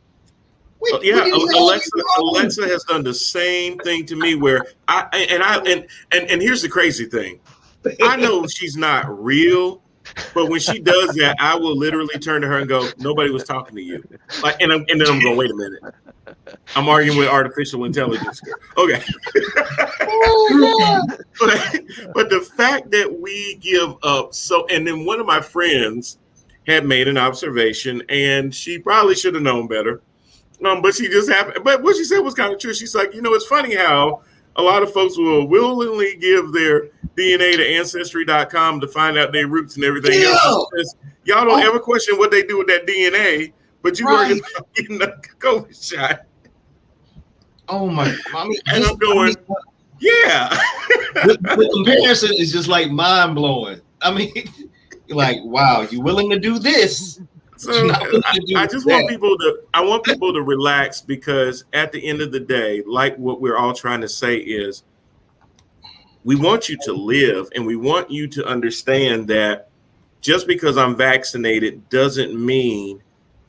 Alexa has done the same thing to me. Where and here's the crazy thing. I know she's not real, but when she does that, I will literally turn to her and go, "Nobody was talking to you." Like, and then I'm going, "Wait a minute, I'm arguing with artificial intelligence." Okay, but the fact that we give up and then one of my friends had made an observation, and she probably should have known better, but she just happened. But what she said was kind of true. She's like, it's funny how a lot of folks will willingly give their DNA to Ancestry.com to find out their roots and everything else. Y'all don't ever question what they do with that DNA, but you Right. worried about getting a COVID shot. Oh my! I mean, And I'm going, yeah. the comparison is just like mind blowing. I mean, you're like, wow, you're willing to do this. So You're not willing to do I just that. want people to relax, because at the end of the day, like what we're all trying to say is, we want you to live, and we want you to understand that just because I'm vaccinated doesn't mean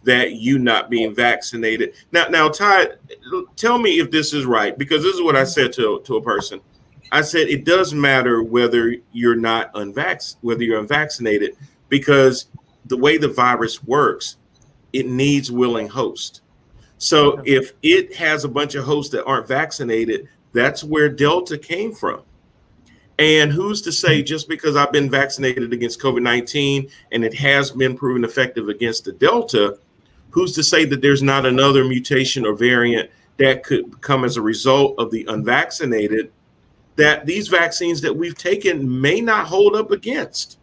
that you not being vaccinated. Now, Ty, tell me if this is right, because this is what I said to a person. I said it does matter whether you're unvaccinated, because the way the virus works, it needs willing hosts. So if it has a bunch of hosts that aren't vaccinated, that's where Delta came from. And who's to say, just because I've been vaccinated against COVID-19 and it has been proven effective against the Delta, who's to say that there's not another mutation or variant that could come as a result of the unvaccinated, that these vaccines that we've taken may not hold up against?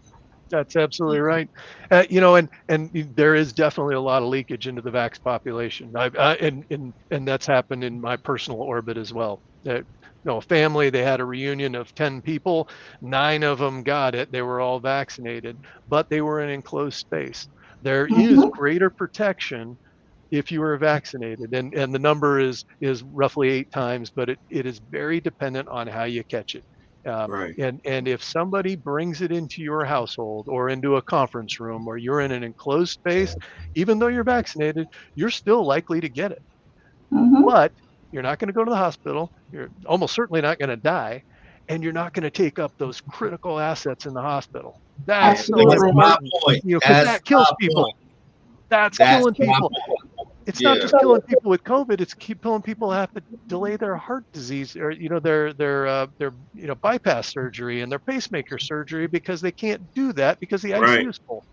That's absolutely right. And there is definitely a lot of leakage into the vax population. And that's happened in my personal orbit as well. A family, they had a reunion of 10 people, 9 of them got it. They were all vaccinated, but they were in an enclosed space. There is greater protection if you are vaccinated, and the number is roughly 8 times, but it is very dependent on how you catch it. Right. And if somebody brings it into your household or into a conference room, or you're in an enclosed space, even though you're vaccinated, you're still likely to get it. But you're not going to go to the hospital. You're almost certainly not going to die, and you're not going to take up those critical assets in the hospital. That's so Absolutely. my important, point. 'cause That's that kills my people. point. That's That's killing my people. point. It's not Yeah. just killing people with COVID. It's killing people who have to delay their heart disease, or their bypass surgery and their pacemaker surgery, because they can't do that because the Right. ICU is full.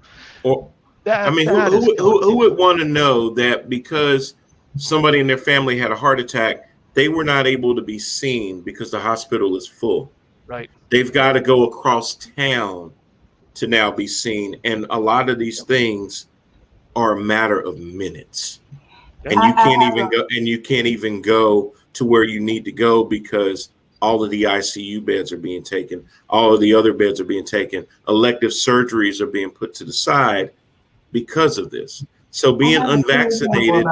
Or, That, I mean, that is killing who people. would want to know that because somebody in their family had a heart attack, they were not able to be seen because the hospital is full? Right. They've got to go across town to now be seen. And a lot of these things are a matter of minutes. And you can't even go to where you need to go because all of the ICU beds are being taken. All of the other beds are being taken. Elective surgeries are being put to the side because of this. So being unvaccinated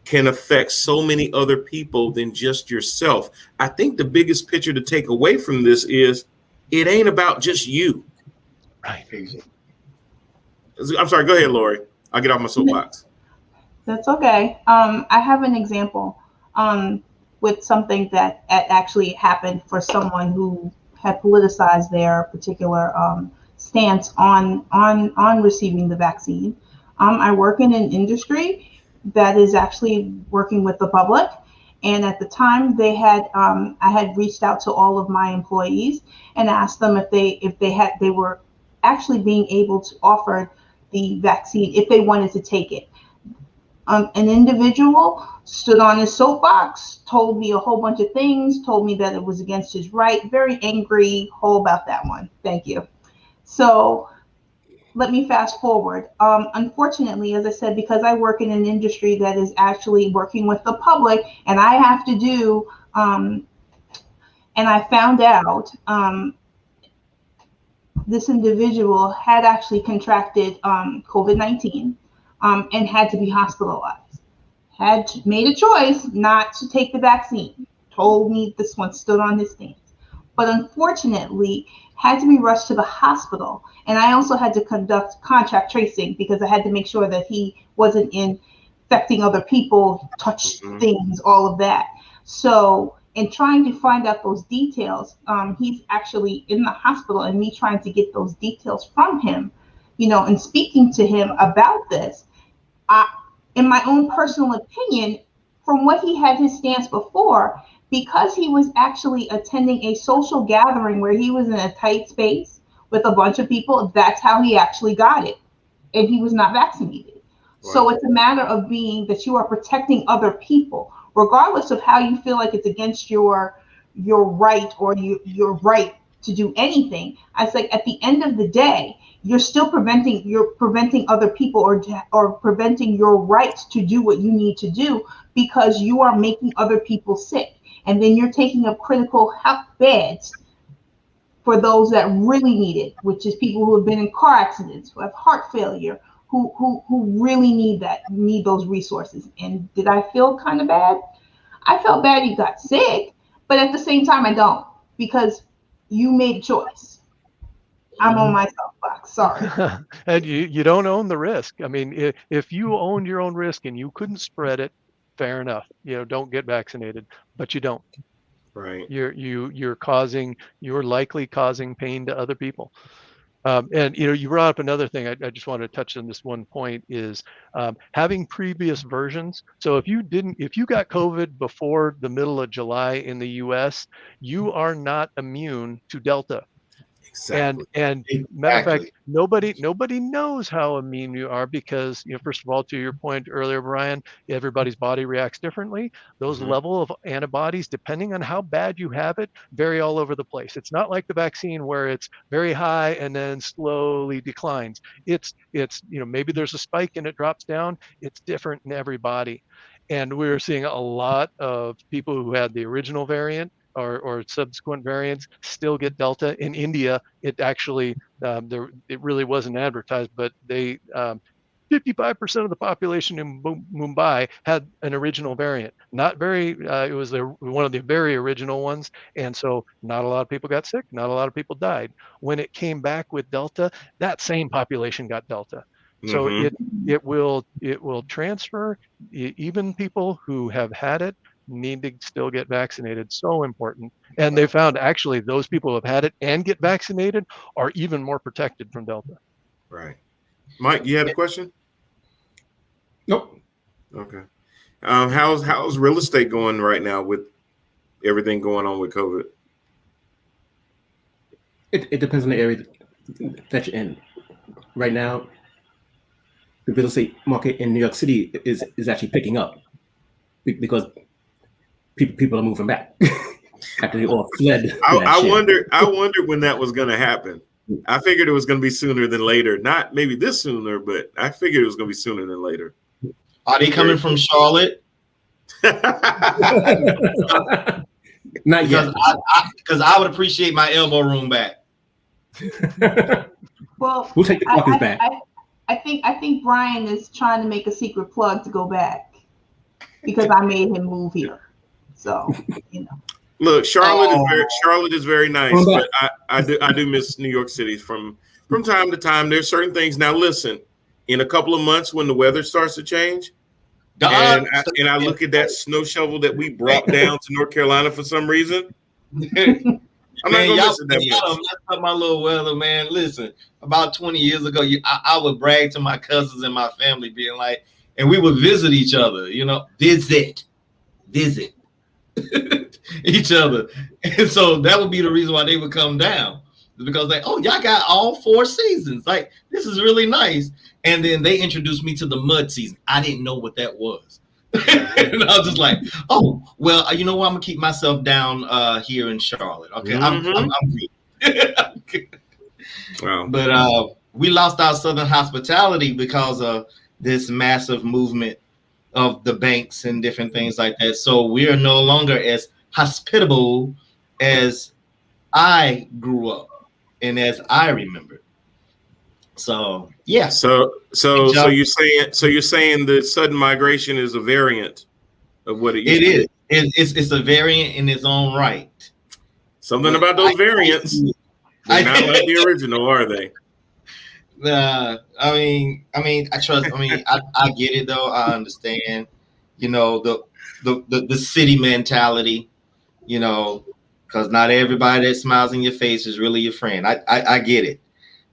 can affect so many other people than just yourself. I think the biggest picture to take away from this is it ain't about just you. Right. I'm sorry. Go ahead, Lori. I'll get off my soapbox. That's okay. I have an example with something that actually happened for someone who had politicized their particular stance on receiving the vaccine. I work in an industry that is actually working with the public, and at the time they had I had reached out to all of my employees and asked them if they were actually being able to offer the vaccine if they wanted to take it. An individual stood on his soapbox, told me a whole bunch of things, told me that it was against his right, very angry, whole about that one. Thank you. So let me fast forward. Unfortunately, as I said, because I work in an industry that is actually working with the public, and I have to do, and I found out this individual had actually contracted COVID-19. And had to be hospitalized, had made a choice not to take the vaccine, told me this one stood on his stance, but unfortunately had to be rushed to the hospital. And I also had to conduct contact tracing because I had to make sure that he wasn't infecting other people, touch things, all of that. So in trying to find out those details, he's actually in the hospital, and me trying to get those details from him, and speaking to him about this, in my own personal opinion, from what he had his stance before, because he was actually attending a social gathering where he was in a tight space with a bunch of people, that's how he actually got it. And he was not vaccinated. Wow. So it's a matter of being that you are protecting other people, regardless of how you feel like it's against your right or your right to do anything. I was like, at the end of the day, you're still preventing other people or preventing your rights to do what you need to do, because you are making other people sick. And then you're taking up critical health beds for those that really need it, which is people who have been in car accidents, who have heart failure, who really need those resources. And did I feel kind of bad? I felt bad you got sick, but at the same time, I don't, because you made a choice. I'm on my soapbox, sorry. And you don't own the risk. I mean, if you owned your own risk and you couldn't spread it, fair enough. Don't get vaccinated, but you don't. Right. You're likely causing pain to other people. And you brought up another thing. I just wanted to touch on this one point is having previous versions. So if you got COVID before the middle of July in the US, you are not immune to Delta. Exactly. And matter of fact, nobody knows how immune you are, because first of all, to your point earlier, Brian, everybody's body reacts differently. Those level of antibodies, depending on how bad you have it, vary all over the place. It's not like the vaccine where it's very high and then slowly declines. It's maybe there's a spike and it drops down. It's different in everybody. And we're seeing a lot of people who had the original variant or subsequent variants still get Delta. In India, it actually, it really wasn't advertised, but they 55% of the population in Mumbai had an original variant. Not very, it was one of the very original ones. And so not a lot of people got sick, not a lot of people died. When it came back with Delta, that same population got Delta. So it will transfer. Even people who have had it need to still get vaccinated. So important. And they found actually those people who have had it and get vaccinated are even more protected from Delta. Right. Mike, you had a question? Nope. Okay. How's real estate going right now with everything going on with COVID? It depends on the area that you're in. Right now, the real estate market in New York City is actually picking up because people are moving back after they all fled. I wondered when that was going to happen. I figured it was going to be sooner than later. Not maybe this sooner, but I figured it was going to be sooner than later. Are they coming from Charlotte? Not yet. Because I would appreciate my elbow room back. Well, we'll take the Walkers back. I think Brian is trying to make a secret plug to go back because I made him move here. So Look, Charlotte is very nice, but I do miss New York City from time to time. There's certain things. Now listen, in a couple of months when the weather starts to change, and I look at that snow shovel that we brought down to North Carolina for some reason. I'm not gonna miss it that much. Y'all messed up my little weather, man. Listen, about 20 years ago, I would brag to my cousins and my family, being like, and we would visit each other, visit each other. And so that would be the reason why they would come down, because y'all got all 4 seasons. Like, this is really nice. And then they introduced me to the mud season. I didn't know what that was. And I was just like, oh, well, you know what? I'm gonna keep myself down here in Charlotte. Okay, I'm good. Wow. But we lost our Southern hospitality because of this massive movement of the banks and different things like that. So we are no longer as hospitable as I grew up and as I remembered. So yeah. So you're saying the sudden migration is a variant of what it is. It's a variant in its own right. Something about those variants. They're not like the original, are they? I trust. I get it though. I understand. The city mentality. Because not everybody that smiles in your face is really your friend. I get it.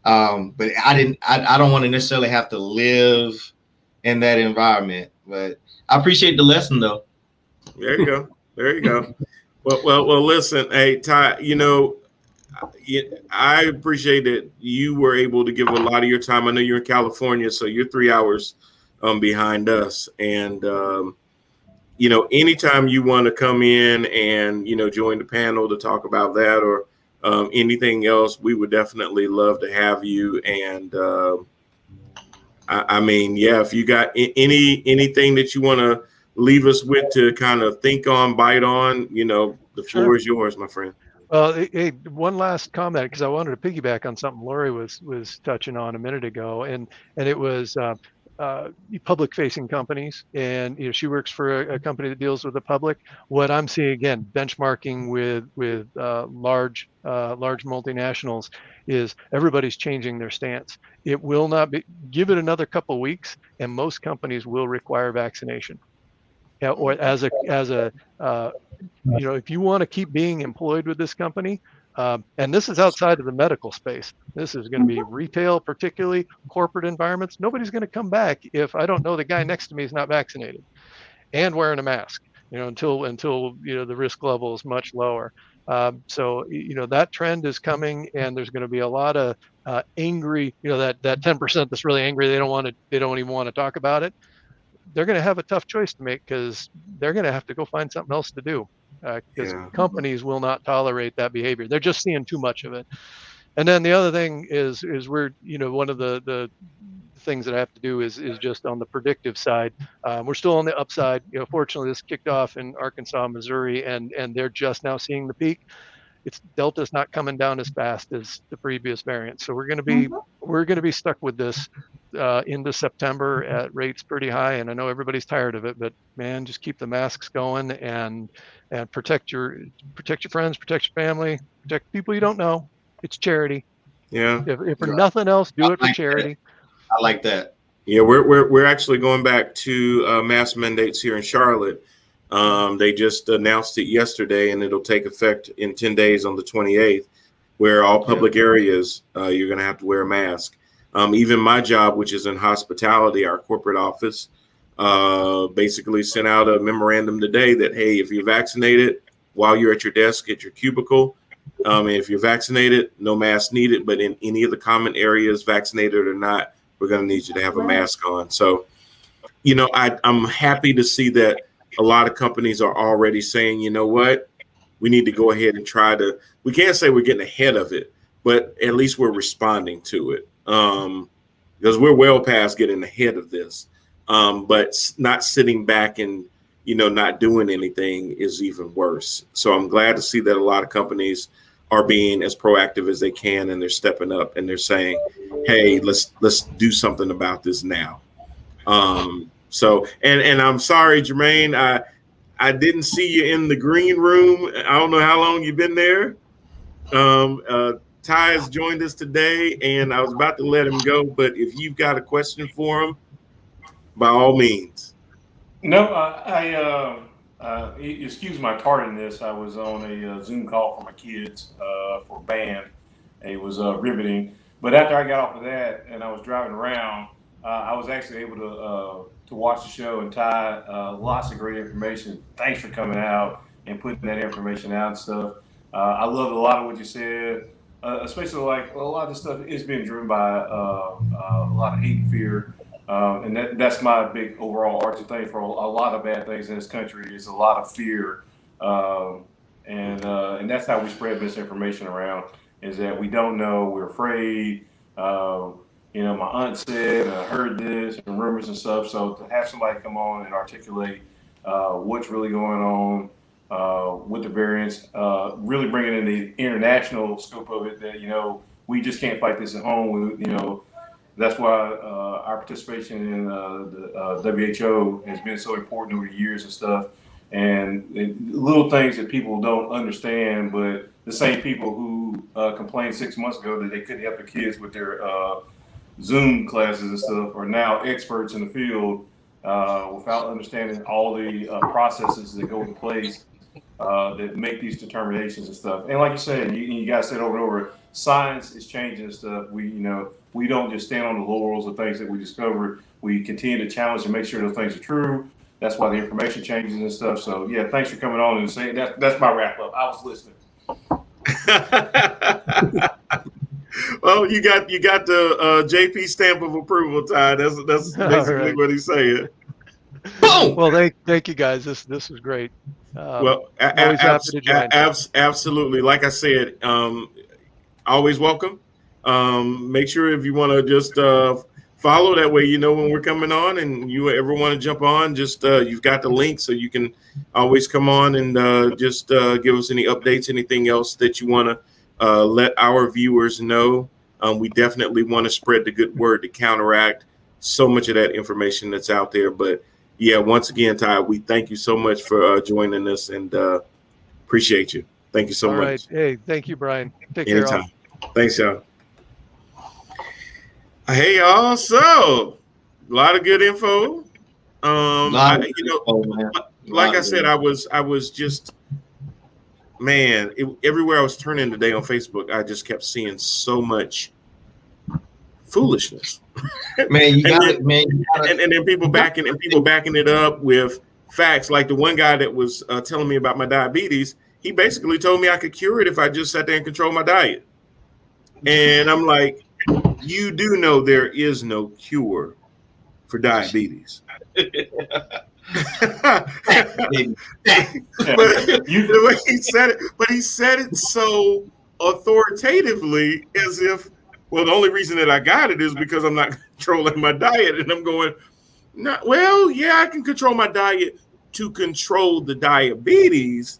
But I don't want to necessarily have to live in that environment. But I appreciate the lesson though. There you go. Well, listen, hey, Ty, I appreciate that you were able to give a lot of your time. I know you're in California, so you're 3 hours behind us. And, anytime you want to come in and, join the panel to talk about that or anything else, we would definitely love to have you. And I mean, yeah, if you got anything that you want to leave us with to kind of think on, bite on, the floor is yours, my friend. Well, hey, one last comment, because I wanted to piggyback on something Lori was touching on a minute ago, and it was public-facing companies, and she works for a company that deals with the public. What I'm seeing again, benchmarking with large multinationals, is everybody's changing their stance. It will not be. Give it another couple of weeks, and most companies will require vaccination. Or as a if you want to keep being employed with this company, and this is outside of the medical space, this is going to be retail, particularly corporate environments. Nobody's going to come back if I don't know the guy next to me is not vaccinated and wearing a mask, until the risk level is much lower. So that trend is coming, and there's going to be a lot of angry, that 10% that's really angry. They don't even want to talk about it. They're going to have a tough choice to make, because they're going to have to go find something else to do, because companies will not tolerate that behavior. They're just seeing too much of it. And then the other thing is we're, one of the things that I have to do is just on the predictive side. We're still on the upside. Fortunately, this kicked off in Arkansas, Missouri, and they're just now seeing the peak. Delta's not coming down as fast as the previous variant. So we're going to be stuck with this into September at rates pretty high. And I know everybody's tired of it, but man, just keep the masks going and protect your friends, protect your family, protect people you don't know. It's charity. Yeah. If for nothing else, do it for charity. I like that. Yeah, we're actually going back to mask mandates here in Charlotte. They just announced it yesterday, and it'll take effect in 10 days on the 28th, where all public areas, you're going to have to wear a mask. Even my job, which is in hospitality, our corporate office, basically sent out a memorandum today that, hey, if you're vaccinated, while you're at your desk at your cubicle, if you're vaccinated, no mask needed. But in any of the common areas, vaccinated or not, we're going to need you to have a mask on. So, I'm happy to see that a lot of companies are already saying, you know what, we need to go ahead and we can't say we're getting ahead of it, but at least we're responding to it. Because we're well past getting ahead of this. But not sitting back and, not doing anything is even worse. So I'm glad to see that a lot of companies are being as proactive as they can, and they're stepping up and they're saying, hey, let's do something about this now. So, and I'm sorry, Jermaine, I didn't see you in the green room. I don't know how long you've been there. Ty has joined us today, and I was about to let him go, but if you've got a question for him, by all means. No, excuse my tardiness. I was on a Zoom call for my kids for band. It was riveting. But after I got off of that and I was driving around, I was actually able to watch the show, and Ty, lots of great information. Thanks for coming out and putting that information out and stuff. I loved a lot of what you said, especially like a lot of this stuff is being driven by a lot of hate and fear. And that's my big overall arching thing for a lot of bad things in this country is a lot of fear. And that's how we spread misinformation around, is that we don't know, we're afraid. My aunt said, I heard this, and rumors and stuff. So to have somebody come on and articulate what's really going on with the variants, really bringing in the international scope of it, that, we just can't fight this at home. That's why our participation in the WHO has been so important over the years and stuff. And little things that people don't understand, but the same people who complained 6 months ago that they couldn't help their kids with their Zoom classes and stuff are now experts in the field without understanding all the processes that go into place that make these determinations and stuff. And like you said, you guys said over and over, science is changing and stuff. We don't just stand on the laurels of things that we discovered. We continue to challenge and make sure those things are true. That's why the information changes and stuff. So yeah, thanks for coming on and saying that. That's my wrap up. I was listening. Well, you got the JP stamp of approval, Ty. That's basically right. What he's saying. Boom. Well, thank you guys. This was great. Well, always happy to join. Absolutely. Like I said, always welcome. Make sure if you want to just follow, that way you know when we're coming on, and you ever want to jump on, just you've got the link, so you can always come on and just give us any updates, anything else that you want to let our viewers know. We definitely want to spread the good word to counteract so much of that information that's out there. But yeah, once again, Ty, we thank you so much for joining us, and appreciate you. Thank you so much. All right. Hey, thank you, Brian. Take Anytime. care. All. Thanks, y'all. Hey, y'all. So, a lot of good info. Like I said, I was just, man, everywhere I was turning today on Facebook, I just kept seeing so much foolishness. Man, you got it, man. And then people backing it up with facts. Like the one guy that was telling me about my diabetes, he basically told me I could cure it if I just sat there and control my diet. And I'm like, you do know there is no cure for diabetes. But the way he said it, but he said it so authoritatively, as if, well, the only reason that I got it is because I'm not controlling my diet. And I'm going, well, yeah, I can control my diet to control the diabetes.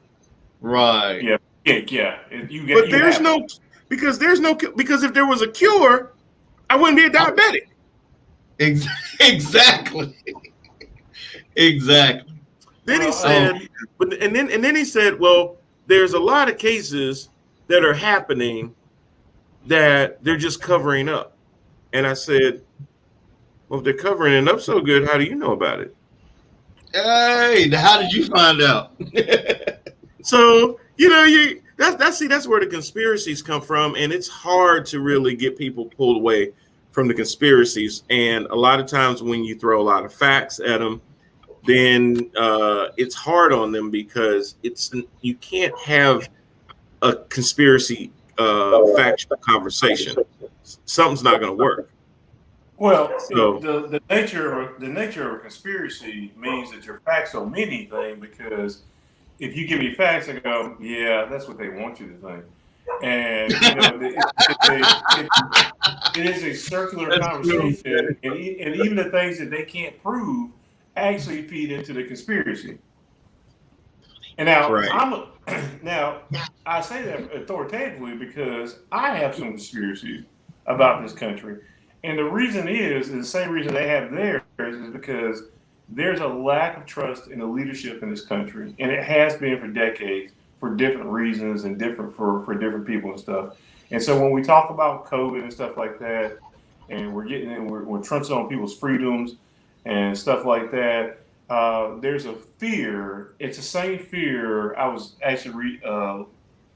Right. Yeah. But there's no, because if there was a cure, I wouldn't be a diabetic. Exactly. Exactly. Then he said, and then he said, well, there's a lot of cases that are happening that they're just covering up. And I said, well, if they're covering it up so good, how do you know about it? Hey, how did you find out? So, that's where the conspiracies come from. And it's hard to really get people pulled away from the conspiracies. And a lot of times when you throw a lot of facts at them, then it's hard on them, because you can't have a conspiracy factual conversation. Something's not going to work. Well, so the nature of a conspiracy means that your facts don't mean anything, because if you give me facts, I go, yeah, that's what they want you to think. And it is a circular conversation, and even the things that they can't prove actually feed into the conspiracy. And now, right. Now I say that authoritatively because I have some conspiracies about this country, and the reason is the same reason they have theirs, is because there's a lack of trust in the leadership in this country, and it has been for decades, for different reasons and for different people and stuff. And so when we talk about COVID and stuff like that, and we're trouncing on people's freedoms and stuff like that, there's a fear. It's the same fear. I was actually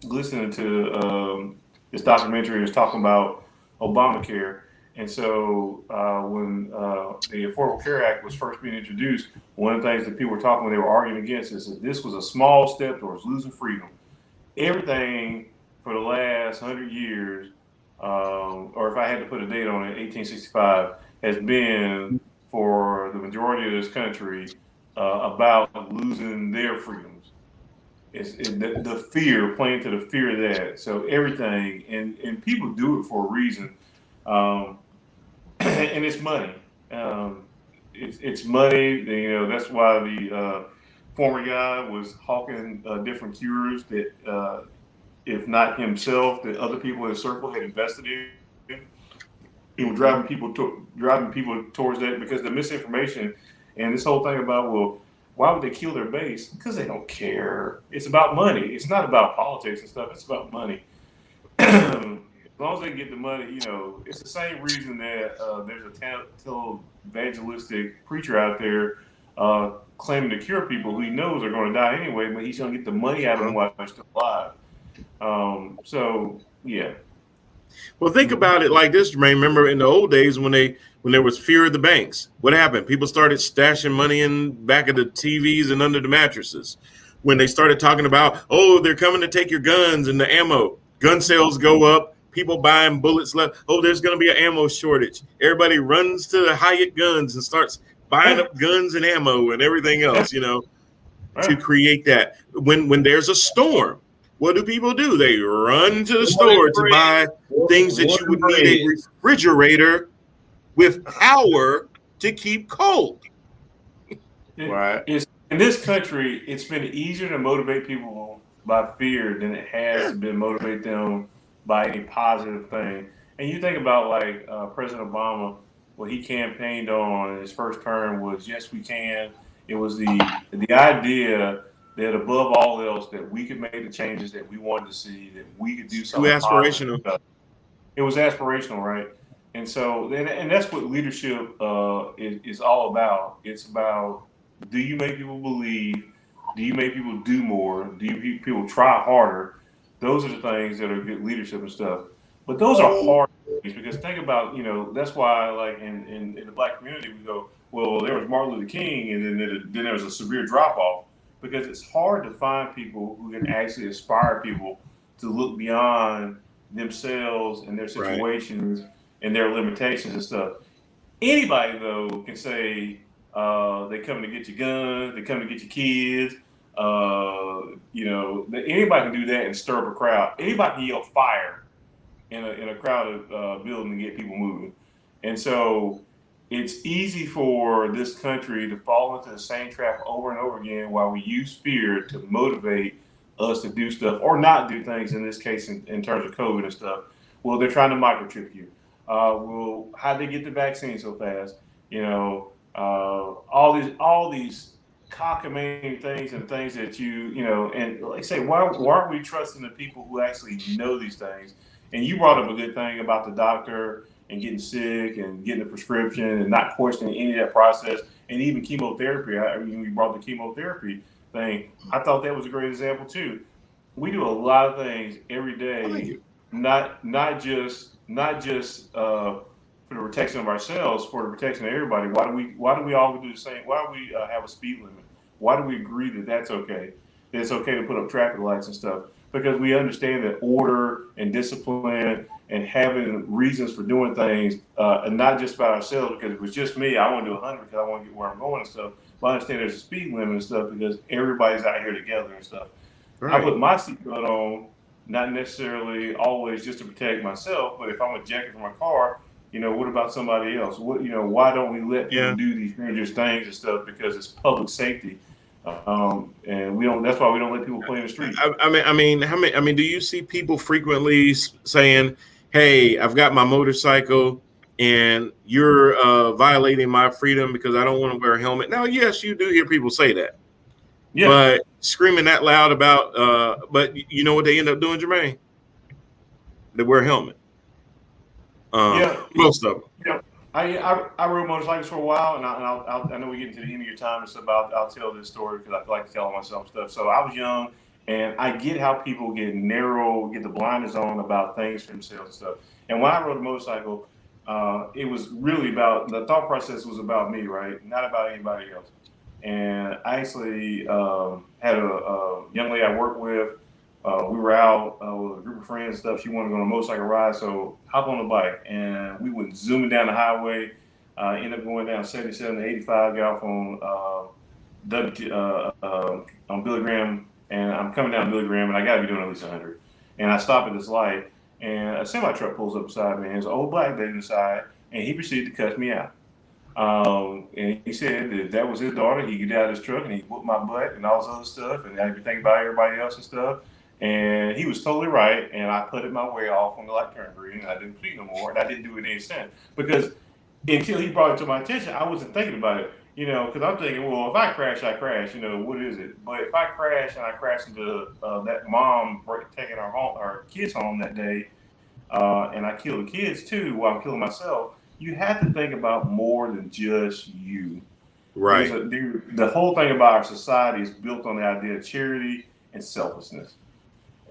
listening to this documentary. It was talking about Obamacare. And so when the Affordable Care Act was first being introduced, one of the things that people were talking, they were arguing against, is that this was a small step towards losing freedom. Everything for the last 100 years, or if I had to put a date on it, 1865, has been, for the majority of this country, about losing their freedoms. It's the fear, playing to the fear of that. So everything, and people do it for a reason. And it's money. It's money. That's why the former guy was hawking different cures that, if not himself, that other people in his circle had invested in. He was driving people towards that, because the misinformation and this whole thing about, well, why would they kill their base? Because they don't care. It's about money. It's not about politics and stuff. It's about money. As long as they get the money, it's the same reason that there's a evangelistic preacher out there claiming to cure people who he knows are going to die anyway, but he's going to get the money out of them while they're still alive. So, yeah. Well, think about it like this, Jermaine. Remember in the old days when there was fear of the banks, what happened? People started stashing money in back of the TVs and under the mattresses. When they started talking about, oh, they're coming to take your guns and the ammo, gun sales go up. People buying bullets left. Oh, there's going to be an ammo shortage. Everybody runs to the Hyatt Guns and starts buying up guns and ammo and everything else, to create that. When there's a storm, what do people do? They run to the store to buy things that you would need a refrigerator with power to keep cold. Right. In this country, it's been easier to motivate people by fear than it has been motivate them by a positive thing. And you think about like President Obama, what he campaigned on in his first term was yes, we can. It was the idea that above all else that we could make the changes that we wanted to see, that we could do something aspirational. positive. It was aspirational, right? And so, and that's what leadership is all about. It's about, do you make people believe? Do you make people do more? Do you make people try harder? Those are the things that are good leadership and stuff. But those are hard things because think about, that's why like in the Black community, we go, well, there was Martin Luther King and then there was a severe drop off because it's hard to find people who can actually inspire people to look beyond themselves and their situations and their limitations and stuff. Anybody though can say they come to get your guns, they come to get your kids. Anybody can do that and stir up a crowd. Anybody can yell fire in a crowded building and get people moving. And so it's easy for this country to fall into the same trap over and over again while we use fear to motivate us to do stuff or not do things, in this case, in terms of COVID and stuff. Well, they're trying to microchip you. Well, how'd they get the vaccine so fast? All these cockamamie things and things that and like I say, why aren't we trusting the people who actually know these things? And you brought up a good thing about the doctor and getting sick and getting a prescription and not questioning any of that process, and even chemotherapy. We brought the chemotherapy thing. I thought that was a great example too. We do a lot of things every day, not just for the protection of ourselves, for the protection of everybody. Why do we all do the same? Why do we have a speed limit? Why do we agree that that's okay? That it's okay to put up traffic lights and stuff? Because we understand that order and discipline and having reasons for doing things, and not just about ourselves, because if it was just me, I want to do 100 because I want to get where I'm going and stuff. But I understand there's a speed limit and stuff because everybody's out here together and stuff. Right. I put my seatbelt on, not necessarily always just to protect myself, but if I'm ejected from my car, what about somebody else? Why don't we let people do these dangerous things and stuff? Because it's public safety. And we don't. That's why we don't let people play in the street. Do you see people frequently saying, "Hey, I've got my motorcycle, and you're violating my freedom because I don't want to wear a helmet"? Now, yes, you do hear people say that. Yeah. But screaming that loud about, but you know what they end up doing, Jermaine? They wear a helmet. Most of them. Yeah. I rode motorcycles for a while, and I know we get into the end of your time and stuff. I'll tell this story because I feel like telling myself stuff. So I was young, and I get how people get the blinders on about things for themselves and stuff. And when I rode a motorcycle, it was really about, the thought process was about me, right? Not about anybody else. And I actually had a young lady I worked with. We were out with a group of friends and stuff. She wanted to go on a motorcycle ride, so hop on the bike. And we went zooming down the highway, ended up going down 77 to 85, got off on Billy Graham, and I'm coming down Billy Graham, and I got to be doing at least 100. And I stop at this light, and a semi-truck pulls up beside me, and there's an old black lady inside, and he proceeded to cuss me out. And he said that was his daughter. He get out of his truck, and he whooped my butt and all this other stuff, and I'd be thinking about everybody else and stuff. And he was totally right, and I put it my way off when the light turned green, and I didn't speak no more, and I didn't do it any sense. Because until he brought it to my attention, I wasn't thinking about it, because I'm thinking, well, if I crash, I crash, what is it? But if I crash and I crash into that mom taking our kids home that day, and I kill the kids too while I'm killing myself, you have to think about more than just you. Right. The whole thing about our society is built on the idea of charity and selflessness.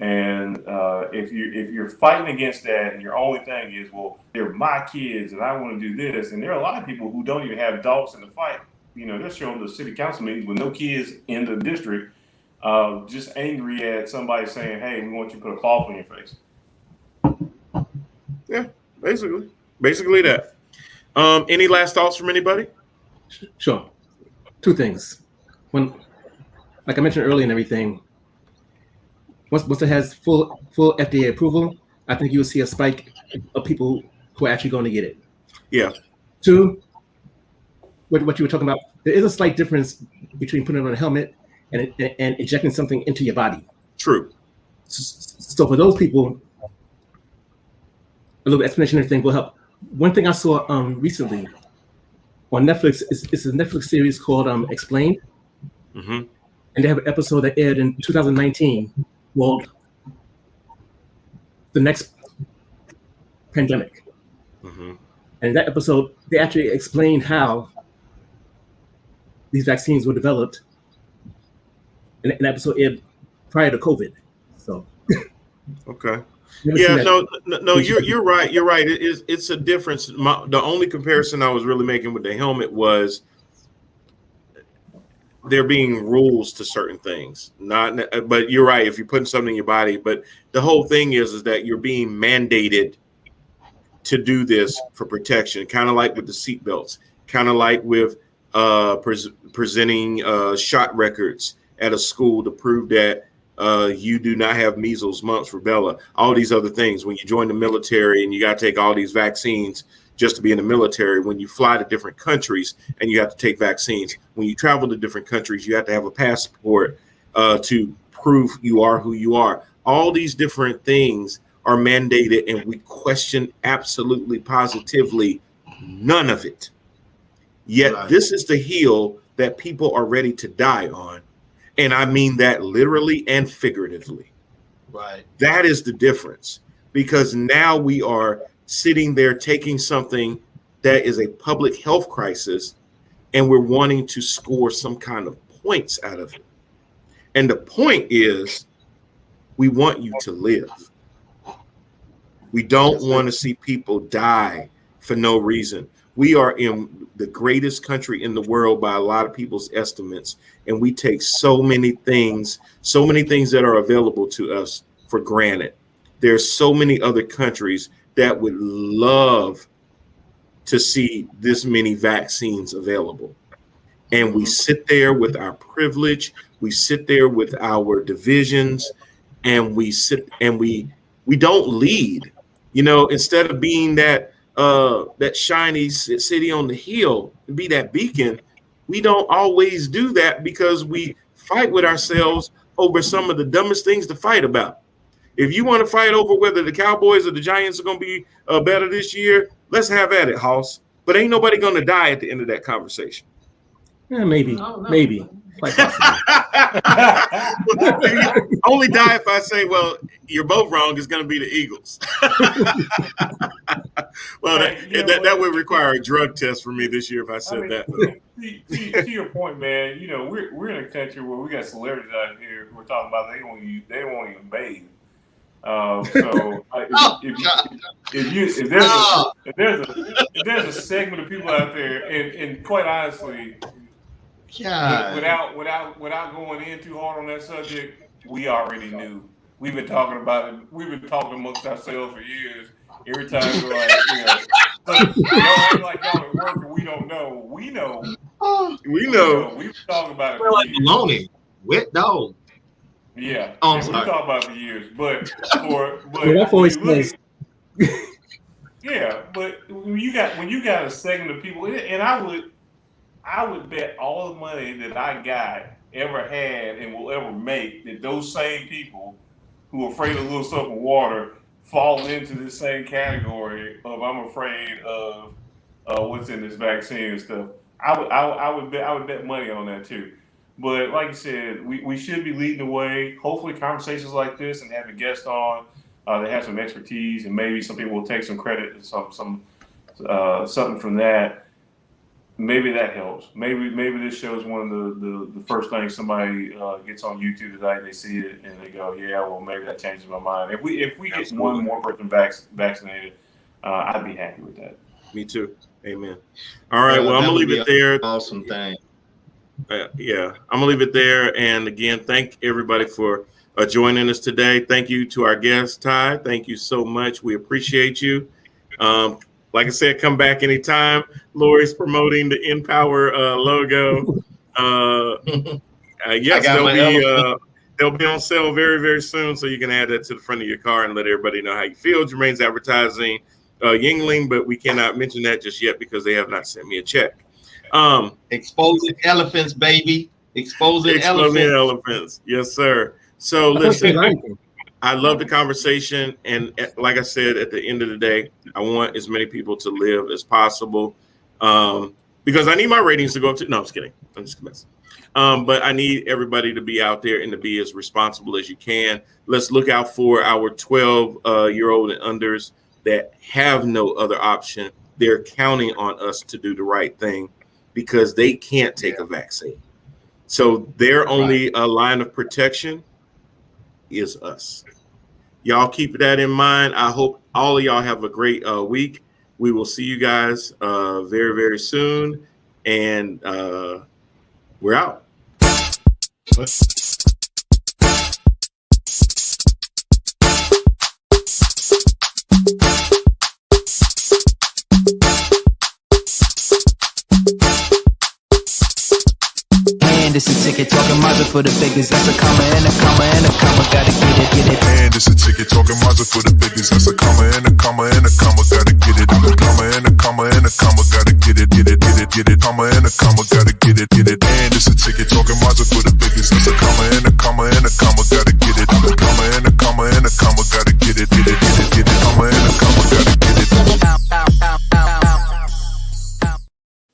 And if you're fighting against that, and your only thing is, well, they're my kids, and I want to do this, and there are a lot of people who don't even have dogs in the fight. They're showing the city council meetings with no kids in the district, just angry at somebody saying, "Hey, we want you to put a cloth on your face." Yeah, basically that. Any last thoughts from anybody? Sure. Two things. One, like I mentioned earlier and everything, once it has full FDA approval, I think you will see a spike of people who are actually going to get it. Yeah. Two, what you were talking about, there is a slight difference between putting on a helmet and injecting something into your body. True. So for those people, a little explanation of everything will help. One thing I saw recently on Netflix is a Netflix series called Explained. Mm-hmm. And they have an episode that aired in 2019 called The Next Pandemic. Mm-hmm. And in that episode, they actually explained how these vaccines were developed. And an episode aired prior to COVID. So, okay. Yeah, no, you're right. You're right. It's a difference. The only comparison I was really making with the helmet was there being rules to certain things. But you're right. If you're putting something in your body, but the whole thing is that you're being mandated to do this for protection, kind of like with the seatbelts, kind of like with presenting shot records at a school to prove that you do not have measles, mumps, rubella, all these other things. When you join the military and you got to take all these vaccines just to be in the military, when you fly to different countries and you have to take vaccines, when you travel to different countries, you have to have a passport to prove you are who you are. All these different things are mandated, and we question absolutely positively none of it. Yet right. This is the hill that people are ready to die on. And I mean that literally and figuratively. Right. That is the difference, because now we are sitting there taking something that is a public health crisis and we're wanting to score some kind of points out of it. And the point is, we want you to live. We don't want to see people die for no reason. We are in the greatest country in the world by a lot of people's estimates, and we take so many things that are available to us for granted. There's so many other countries that would love to see this many vaccines available. And we sit there with our privilege, we sit there with our divisions, and we don't lead. You know, instead of being that shiny city on the hill, be that beacon, we don't always do that because we fight with ourselves over some of the dumbest things to fight about. If you want to fight over whether the Cowboys or the Giants are going to be better this year, let's have at it, Hoss. But ain't nobody going to die at the end of that conversation. Yeah, maybe. Quite possibly. Only die if I say, well, you're both wrong. It's going to be the Eagles. Well, that would require a drug test for me this year if I said that. To your point, man, you know, we're in a country where we got celebrities out here who are talking about they won't even bathe. So if there's a segment of people out there, and quite honestly, without going in too hard on that subject, we already knew. We've been talking about it. We've been talking amongst ourselves for years. Every time we're like, y'all like y'all at work and we don't know. We know. We know. We've been talking about it. We're like baloney. Wet dog. Yeah. Oh, we've been talking about it for years. But yeah, but when you got a segment of people, and I would bet all the money that I got, ever had, and will ever make, that those same people who are afraid of a little soap and water fall into the same category of I'm afraid of what's in this vaccine and stuff. I would bet money on that too. But like you said, we should be leading the way. Hopefully, conversations like this and having guests on, they have some expertise, and maybe some people will take some credit and something from that. Maybe that helps. Maybe this shows one of the first things somebody gets on YouTube today. They see it and they go, "Yeah, well, maybe that changes my mind." If we get one more person vaccinated, I'd be happy with that. Me too. Amen. All right. Well, I'm gonna leave it there. Awesome thing. Yeah, I'm gonna leave it there. And again, thank everybody for joining us today. Thank you to our guest, Ty. Thank you so much. We appreciate you. Like I said, come back anytime. Lori's promoting the Empower logo. Yes, they'll be on sale very, very soon. So you can add that to the front of your car and let everybody know how you feel. Jermaine's advertising Yingling, but we cannot mention that just yet because they have not sent me a check. Exposing elephants, baby. Exposing elephants. Yes, sir. So listen, I love the conversation. And like I said, at the end of the day, I want as many people to live as possible because I need my ratings to go up to. No, I'm just kidding. I'm just messing. But I need everybody to be out there and to be as responsible as you can. Let's look out for our 12-year-old and unders that have no other option. They're counting on us to do the right thing because they can't take a vaccine. So their only line of protection is us. Y'all keep that in mind. I hope all of y'all have a great week. We will see you guys very, very soon. And we're out. This a ticket talking Mazda for the biggest. That's a comma and a comma and a comma. Gotta get it. And it's a ticket talking Mazda for the biggest. That's a comma and a comma and a comma. Gotta get it. I'm a comma and a comma and a comma. Gotta get it. Comma and a comma. Gotta get it. And it's a ticket talking Mazda for the biggest. That's a comma and a comma and a comma. Gotta